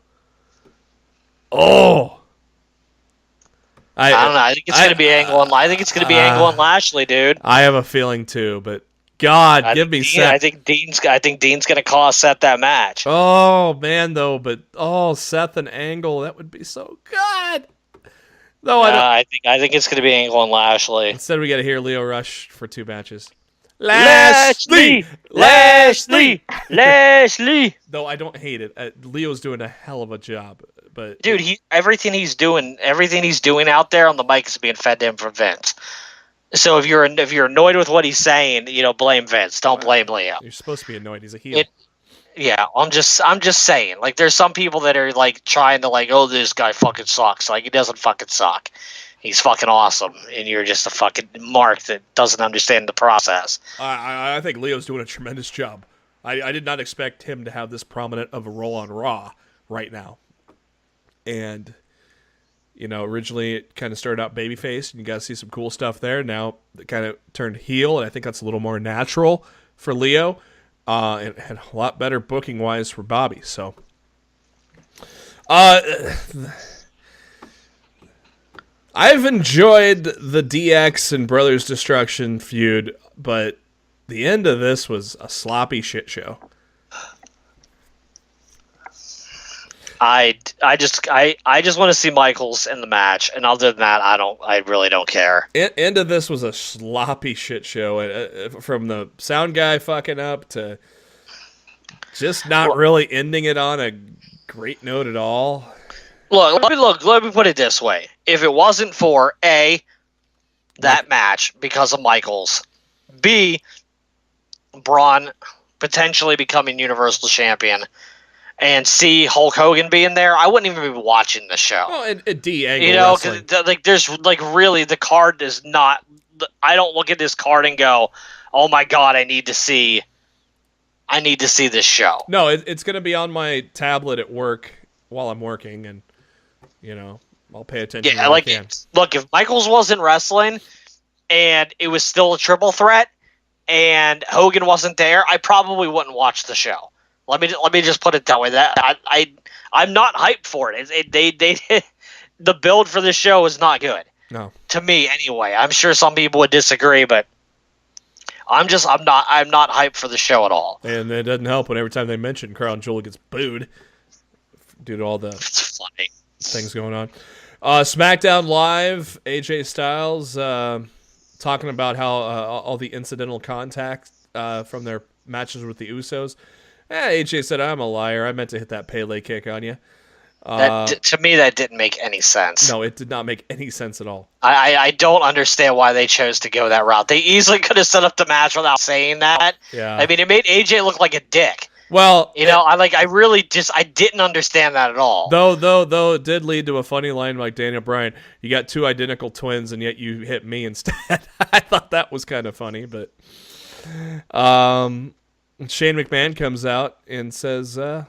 I don't know. I think it's going to be Angle. I think it's going to be Angle and Lashley, dude. I have a feeling too, but God, give me Seth. I think Dean's going to cost Seth that match. Oh man, though, but Seth and Angle, that would be so good. No, I think it's going to be Angle and Lashley. Instead, we got to hear Leo Rush for 2 matches. Lashley. Though I don't hate it. Leo's doing a hell of a job. But dude, everything he's doing out there on the mic is being fed to him from Vince. So if you're annoyed with what he's saying, blame Vince. Don't blame Leo. You're supposed to be annoyed. He's a heel. I'm just saying. Like, there's some people that are like trying to like, oh, this guy fucking sucks. Like, he doesn't fucking suck. He's fucking awesome, and you're just a fucking mark that doesn't understand the process. I think Leo's doing a tremendous job. I did not expect him to have this prominent of a role on Raw right now. And, originally it kind of started out babyface, and you got to see some cool stuff there. Now it kind of turned heel, and I think that's a little more natural for Leo. And a lot better booking-wise for Bobby. So, I've enjoyed the DX and Brothers Destruction feud, but the end of this was a sloppy shit show. I just want to see Michaels in the match, and other than that, I really don't care. End of this was a sloppy shit show, from the sound guy fucking up to just not really ending it on a great note at all. Let me put it this way: if it wasn't for A, that match because of Michaels, B, Braun potentially becoming Universal Champion, and C, Hulk Hogan being there, I wouldn't even be watching the show. Well, and D, Angle Wrestling. Like there's like really the card is not. I don't look at this card and go, "Oh my god, I need to see this show." No, it's going to be on my tablet at work while I'm working, and I'll pay attention. Yeah, like look, if Michaels wasn't wrestling and it was still a triple threat and Hogan wasn't there, I probably wouldn't watch the show. Let me just put it that way. That I'm not hyped for it. The build for this show is not good. No, to me anyway. I'm sure some people would disagree, but I'm not hyped for the show at all. And it doesn't help when every time they mention Crown Jewel gets booed due to all the it's funny things going on. SmackDown Live, AJ Styles talking about how all the incidental contact from their matches with the Usos. AJ said, "I'm a liar. I meant to hit that Pele kick on you." To me, that didn't make any sense. No, it did not make any sense at all. I don't understand why they chose to go that route. They easily could have set up the match without saying that. Yeah. I mean, it made AJ look like a dick. Well, I didn't understand that at all. Though it did lead to a funny line like Daniel Bryan. You got two identical twins, and yet you hit me instead. I thought that was kind of funny, but Shane McMahon comes out and says, "Yeah,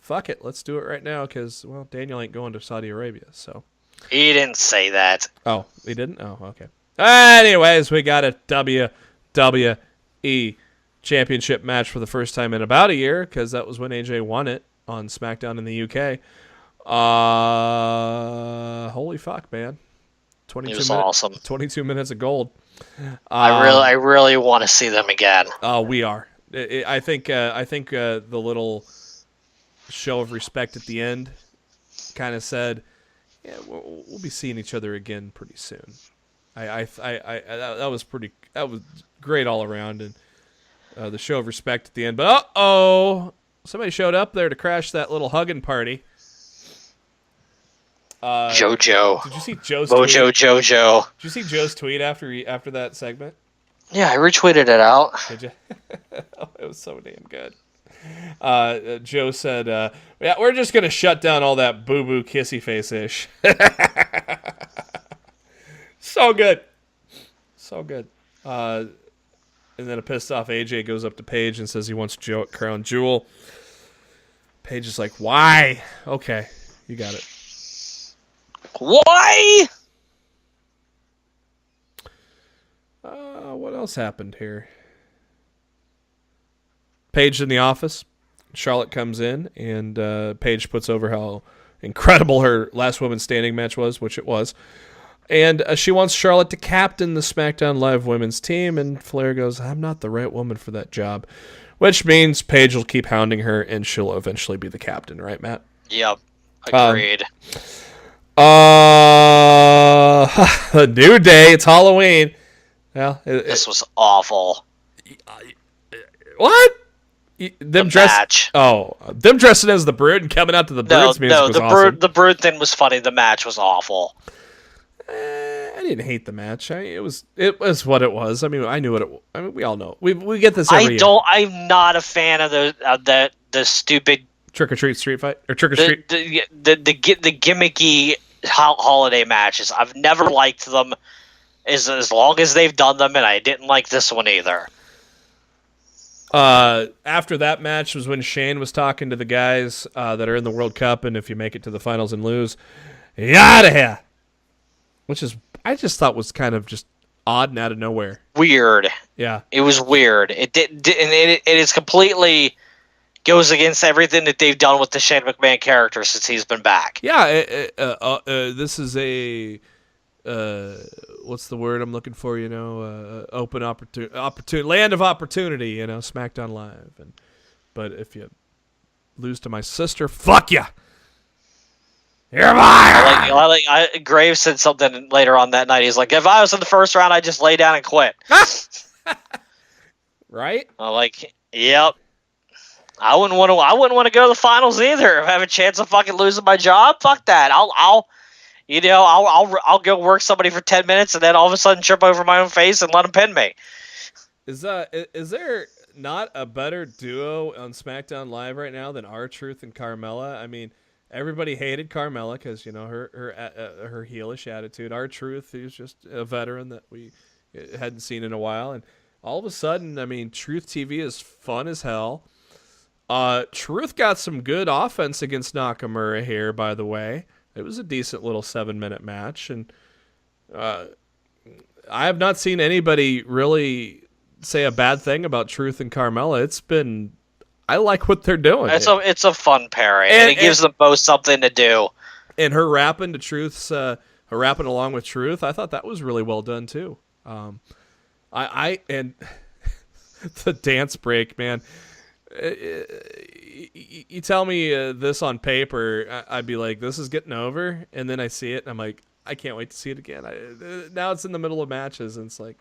fuck it, let's do it right now," because Daniel ain't going to Saudi Arabia, so. He didn't say that. Oh, he didn't? Oh, okay. Anyways, we got a WWE Championship match for the first time in about a year, because that was when AJ won it on SmackDown in the UK. Holy fuck, man! 22 It was minutes, awesome. 22 minutes of gold. I really want to see them again. We are. I think the little show of respect at the end kind of said, "Yeah, we'll be seeing each other again pretty soon." That was great all around, and the show of respect at the end. But somebody showed up there to crash that little hugging party. JoJo. Did you see Joe's Mojo tweet? JoJo. Did you see Joe's tweet after that segment? Yeah, I retweeted it out. Did you? It was so damn good. Joe said, "Yeah, we're just gonna shut down all that boo-boo kissy face ish." So good, so good. And then a pissed off AJ goes up to Paige and says he wants Crown Jewel. Paige is like, "Why?" Okay, you got it. Why? What else happened here? Paige in the office. Charlotte comes in, and Paige puts over how incredible her last woman standing match was, which it was. And she wants Charlotte to captain the SmackDown Live women's team, and Flair goes, "I'm not the right woman for that job," which means Paige will keep hounding her, and she'll eventually be the captain, right, Matt? Yep, agreed. A new day. It's Halloween. Well, this was awful. What? Them match. Them dressing as the Brood and coming out to the Brood's music was awesome. The Brood thing was funny. The match was awful. I didn't hate the match. It was what it was. I mean, I knew what it. We all know. We get this every year. I'm not a fan of the stupid trick or treat street fight or trick or treat. The gimmicky holiday matches. I've never liked them. As long as they've done them, and I didn't like this one either. After that match was when Shane was talking to the guys that are in the World Cup, and if you make it to the finals and lose, you're out of here. Which I just thought was kind of just odd and out of nowhere. Weird. Yeah. It was weird. It is completely goes against everything that they've done with the Shane McMahon character since he's been back. Yeah. This is a what's the word I'm looking for? Open opportunity, land of opportunity. SmackDown Live. But if you lose to my sister, fuck ya. You're fired. Graves said something later on that night. He's like, if I was in the first round, I'd just lay down and quit. Right? I'm like, yep. I wouldn't want to. I wouldn't want to go to the finals either. If I have a chance of fucking losing my job, fuck that. I'll go work somebody for 10 minutes and then all of a sudden trip over my own face and let them pin me. Is there not a better duo on SmackDown Live right now than R-Truth and Carmella? I mean, everybody hated Carmella because her heelish attitude. R-Truth, who's just a veteran that we hadn't seen in a while, and all of a sudden, I mean, Truth TV is fun as hell. Truth got some good offense against Nakamura here, by the way. It was a decent little 7-minute match, and I have not seen anybody really say a bad thing about Truth and Carmella. I like what they're doing. It's a fun pairing, and it gives them both something to do. And her rapping to Truth's, her rapping along with Truth, I thought that was really well done too. And the dance break, man. You tell me this on paper, I'd be like, this is getting over, and then I see it, and I'm like, I can't wait to see it again. Now it's in the middle of matches, and it's like,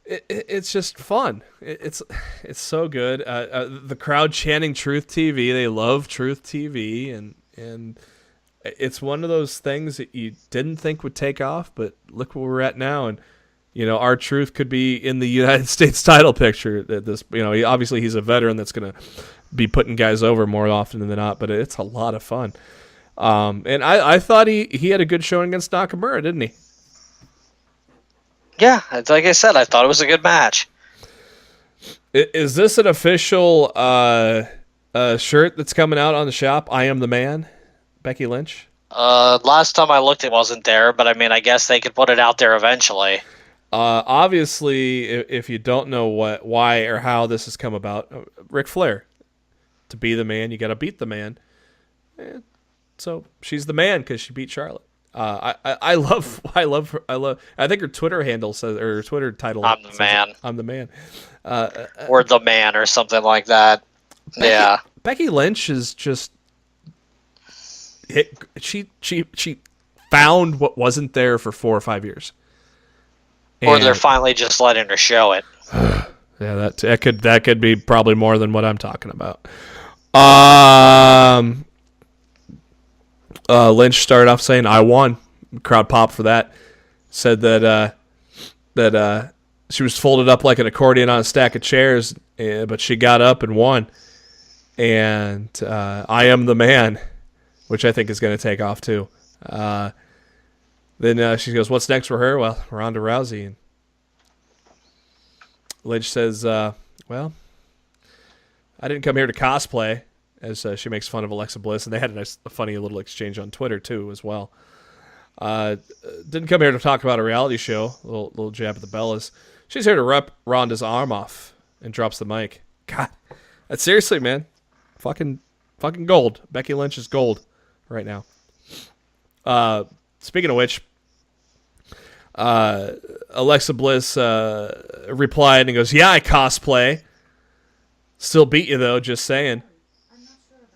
it's just fun. It's so good. The crowd chanting Truth TV. They love Truth TV, and it's one of those things that you didn't think would take off, but look where we're at now, and R-Truth could be in the United States title picture. Obviously he's a veteran that's going to be putting guys over more often than not, but it's a lot of fun. And I thought he had a good showing against Nakamura, didn't he? Yeah, like I said, I thought it was a good match. Is this an official shirt that's coming out on the shop? I am the man, Becky Lynch? Last time I looked, it wasn't there, but I mean, I guess they could put it out there eventually. Obviously, if you don't know why or how this has come about, Ric Flair, to be the man, you got to beat the man. And so she's the man because she beat Charlotte. I love her. I think her Twitter handle says, or her Twitter title. I'm the man. I'm the man. Or the man, or something like that. Yeah. Becky Lynch is just she found what wasn't there for 4 or 5 years. Or they're finally just letting her show it. Yeah, that could be probably more than what I'm talking about. Lynch started off saying, "I won." Crowd popped for that. Said that she was folded up like an accordion on a stack of chairs, but she got up and won. And I am the man, which I think is going to take off too. Then she goes, "What's next for her?" Well, Ronda Rousey. And Lynch says, "Well, I didn't come here to cosplay," as she makes fun of Alexa Bliss. And they had a funny little exchange on Twitter, too, as well. Didn't come here to talk about a reality show. Little jab at the Bellas. She's here to rip Ronda's arm off, and drops the mic. God, that's seriously, man. Fucking gold. Becky Lynch is gold right now. Speaking of which, Alexa Bliss replied and goes, "Yeah, I cosplay. Still beat you, though, just saying." I'm not sure about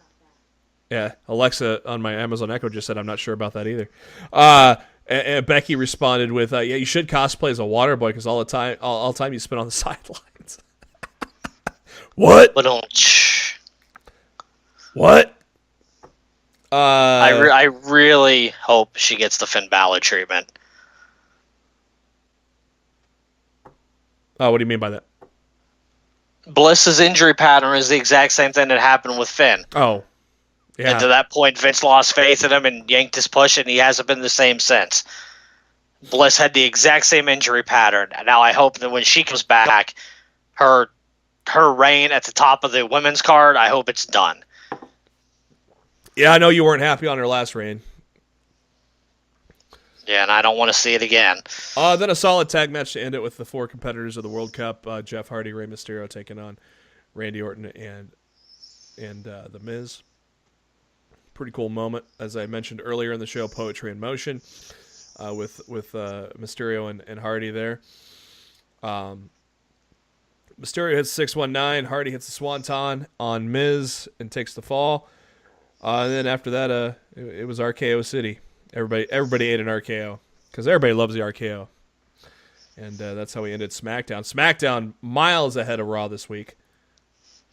that. Yeah, Alexa on my Amazon Echo just said, "I'm not sure about that either." And Becky responded with, "Yeah, you should cosplay as a water boy because all the time you spend on the sidelines." What? What? I really hope she gets the Finn Balor treatment. Oh, what do you mean by that? Bliss's injury pattern is the exact same thing that happened with Finn. Oh, yeah. And to that point, Vince lost faith in him and yanked his push, and he hasn't been the same since. Bliss had the exact same injury pattern, and now I hope that when she comes back, her reign at the top of the women's card, I hope it's done. Yeah, I know you weren't happy on her last reign. Yeah, and I don't want to see it again. Then a solid tag match to end it with the 4 competitors of the World Cup: Jeff Hardy, Rey Mysterio taking on Randy Orton and The Miz. Pretty cool moment, as I mentioned earlier in the show. Poetry in motion with Mysterio and Hardy there. Mysterio hits 619. Hardy hits the Swanton on Miz and takes the fall. And then after that, it was RKO City. Everybody ate an RKO because everybody loves the RKO. And that's how we ended SmackDown. SmackDown miles ahead of Raw this week.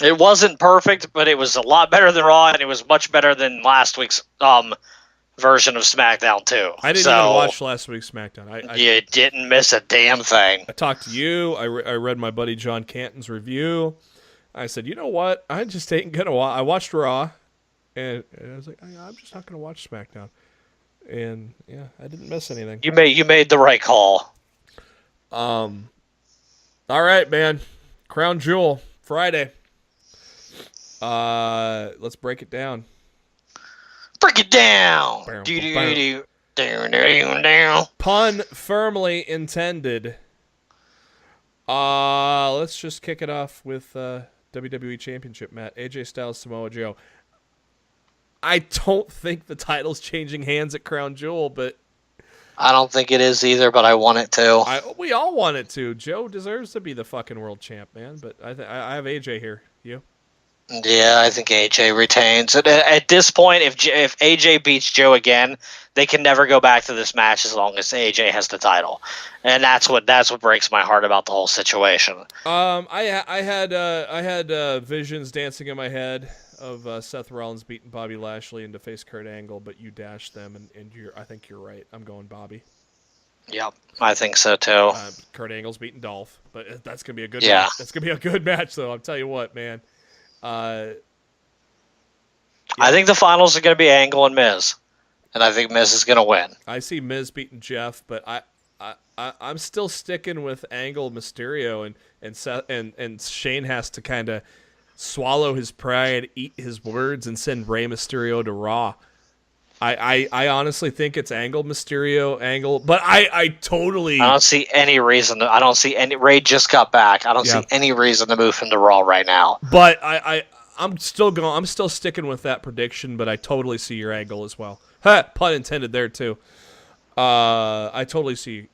It wasn't perfect, but it was a lot better than Raw, and it was much better than last week's version of SmackDown too. I didn't even watch last week's SmackDown. You didn't miss a damn thing. I talked to you. I read my buddy John Canton's review. I said, you know what? I just ain't gonna watch. I watched Raw, and I was like, I'm just not gonna watch SmackDown. And yeah, I didn't miss anything. You made the right call. All right, man. Crown Jewel Friday. Let's break it down. Break it down. Pun firmly intended. Let's just kick it off with WWE Championship, Matt. AJ Styles, Samoa Joe. I don't think the title's changing hands at Crown Jewel, but I don't think it is either, but I want it to. We all want it to. Joe deserves to be the fucking world champ, man. But I have AJ here. You? Yeah, I think AJ retains. At this point, if AJ beats Joe again, they can never go back to this match as long as AJ has the title, and that's what breaks my heart about the whole situation. I had visions dancing in my head of Seth Rollins beating Bobby Lashley and to face Kurt Angle, but you dashed them, and I think you're right. I'm going Bobby. Yep, I think so too. Kurt Angle's beating Dolph, but that's gonna be a good. Yeah, match. That's gonna be a good match, though. I'll tell you what, man. I think the finals are going to be Angle and Miz, and I think Miz is going to win. I see Miz beating Jeff, but I'm still sticking with Angle Mysterio, and Seth, and Shane has to kind of swallow his pride, eat his words, and send Rey Mysterio to Raw. I honestly think it's Angle Mysterio, but I totally. I don't see any reason. I don't see any. Ray just got back. I don't see any reason to move him to Raw right now. But I'm still going. I'm still sticking with that prediction. But I totally see your Angle as well. Pun intended there too. I totally see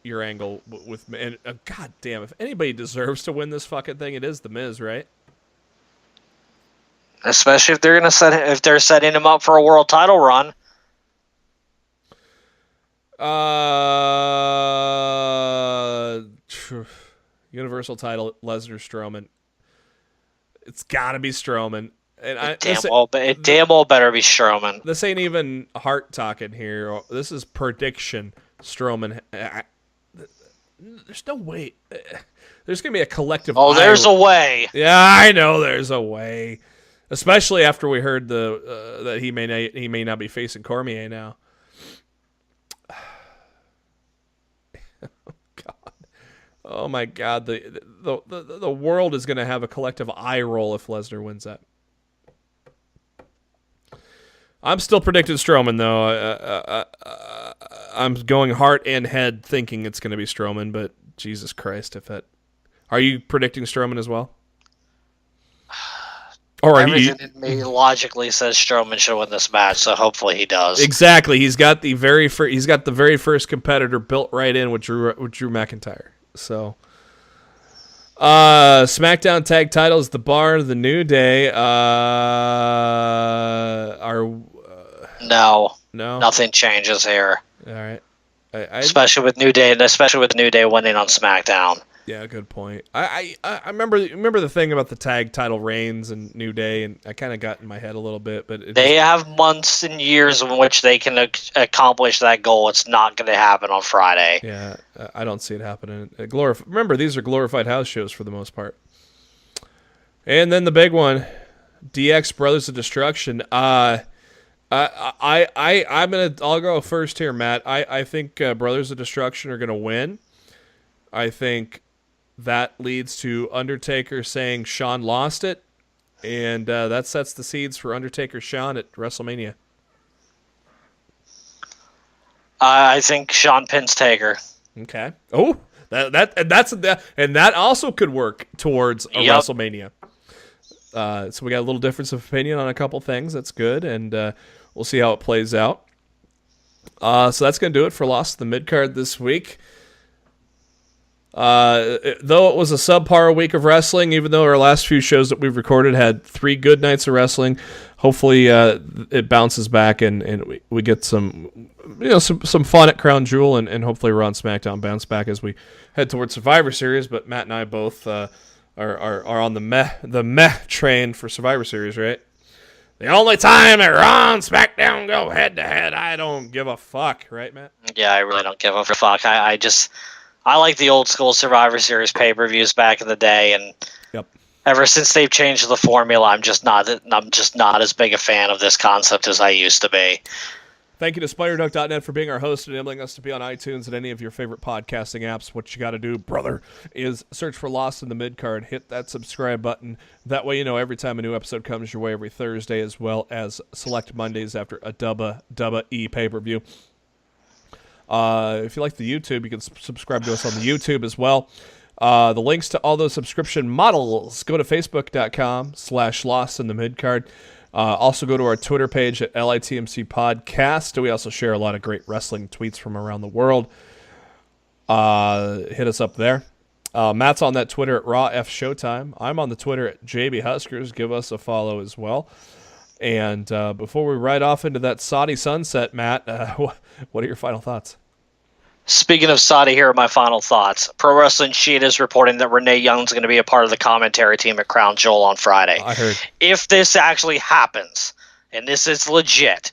your Angle with. And God damn, if anybody deserves to win this fucking thing, it is the Miz, right? Especially if they're setting him up for a world title run. Universal title, Lesnar, Strowman. It's got to be Strowman. And it damn well better be Strowman. This ain't even heart talking here. This is prediction. Strowman. There's no way. There's gonna be a collective. Oh, there's a way. Yeah, I know there's a way. Especially after we heard that he may not be facing Cormier now. God. Oh my God, the world is going to have a collective eye roll if Lesnar wins that. I'm still predicting Strowman though. I'm going heart and head thinking it's going to be Strowman, but Jesus Christ, are you predicting Strowman as well? Everything in me logically says Strowman should win this match, so hopefully he does. Exactly. He's got the very first competitor built right in with Drew McIntyre. So, SmackDown Tag Titles, The Bar, The New Day. No, no, nothing changes here. All right, especially with New Day, and especially with New Day winning on SmackDown. Yeah, good point. I remember the thing about the tag title reigns and New Day, and I kind of got in my head a little bit, but they have months and years in which they can accomplish that goal. It's not going to happen on Friday. Yeah, I don't see it happening. Remember, these are glorified house shows for the most part. And then the big one, DX Brothers of Destruction. I'll go first here, Matt. I think Brothers of Destruction are going to win. I think that leads to Undertaker saying Shawn lost it, and that sets the seeds for Undertaker-Shawn at WrestleMania. I think Shawn pins Taker. Okay. Oh, that also could work towards a WrestleMania. So we got a little difference of opinion on a couple things. That's good, and we'll see how it plays out. So that's going to do it for Lost in the Midcard this week. Though it was a subpar week of wrestling, even though our last few shows that we've recorded had 3 good nights of wrestling, hopefully it bounces back and we get some fun at Crown Jewel and hopefully Raw and SmackDown bounce back as we head towards Survivor Series. But Matt and I both are on the meh train for Survivor Series, right? The only time that Raw and SmackDown go head to head, I don't give a fuck, right, Matt? Yeah, I really don't give a fuck. I like the old school Survivor Series pay-per-views back in the day, and Yep. ever since they've changed the formula, I'm just not as big a fan of this concept as I used to be. Thank you to SpiderDuck.net for being our host and enabling us to be on iTunes and any of your favorite podcasting apps. What you got to do, brother, is search for Lost in the Midcard. Hit that subscribe button. That way you know every time a new episode comes your way every Thursday, as well as select Mondays after a WWE pay-per-view. If you like the YouTube, you can subscribe to us on the YouTube as well. The links to all those subscription models, go to facebook.com/Lost in the Midcard. Also go to our Twitter page at LITMC Podcast. We also share a lot of great wrestling tweets from around the world. Hit us up there. Matt's on that Twitter at Raw F Showtime. I'm on the Twitter at JB Huskers. Give us a follow as well. And before we ride off into that Saudi sunset, Matt, what are your final thoughts? Speaking of Saudi, here are my final thoughts. Pro Wrestling Sheet is reporting that Renee Young's going to be a part of the commentary team at Crown Jewel on Friday. I heard. If this actually happens, and this is legit,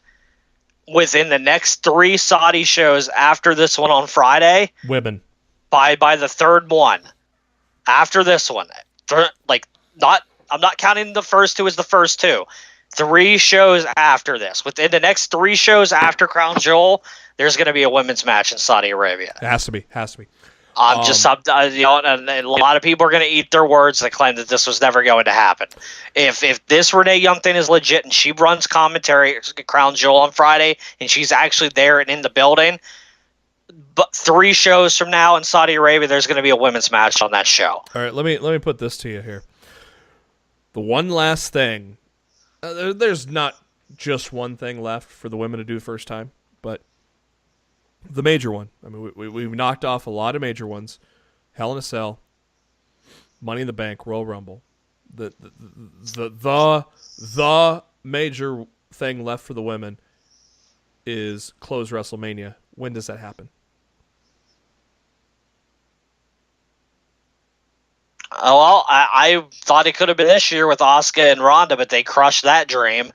within the next 3 Saudi shows after this one on Friday, Women. by the third one, after this one, I'm not counting the first 2 as the first 2. 3 shows after this, within the next 3 shows after Crown Jewel, there's going to be a women's match in Saudi Arabia. It has to be. And a lot of people are going to eat their words and claim that this was never going to happen. If this Renee Young thing is legit and she runs commentary at Crown Jewel on Friday and she's actually there and in the building, but 3 shows from now in Saudi Arabia, there's going to be a women's match on that show. All right, let me put this to you here. The one last thing, there's not just one thing left for the women to do the first time, but the major one. I mean, we've knocked off a lot of major ones. Hell in a Cell, Money in the Bank, Royal Rumble. The major thing left for the women is close WrestleMania. When does that happen? Well, I thought it could have been this year with Asuka and Ronda, but they crushed that dream.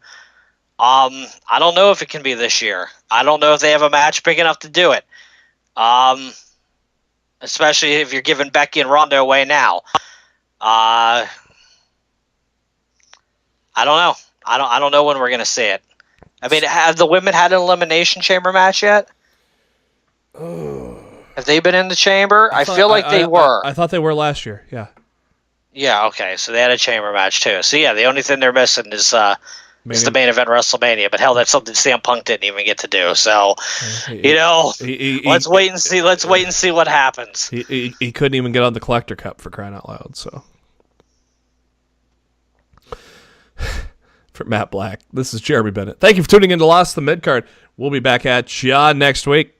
I don't know if it can be this year. I don't know if they have a match big enough to do it. Especially if you're giving Becky and Ronda away now. I don't know. I don't know when we're gonna see it. I mean, have the women had an Elimination Chamber match yet? Have they been in the Chamber? I feel like they were. I thought they were last year. Yeah. Yeah. Okay. So they had a Chamber match too. So yeah, the only thing they're missing is it's the main event WrestleMania, but hell, that's something CM Punk didn't even get to do. So, let's wait and see. Let's wait and see what happens. He couldn't even get on the Collector Cup, for crying out loud. So, for Matt Black, this is Jeremy Bennett. Thank you for tuning in to Lost the Midcard. We'll be back at ya next week.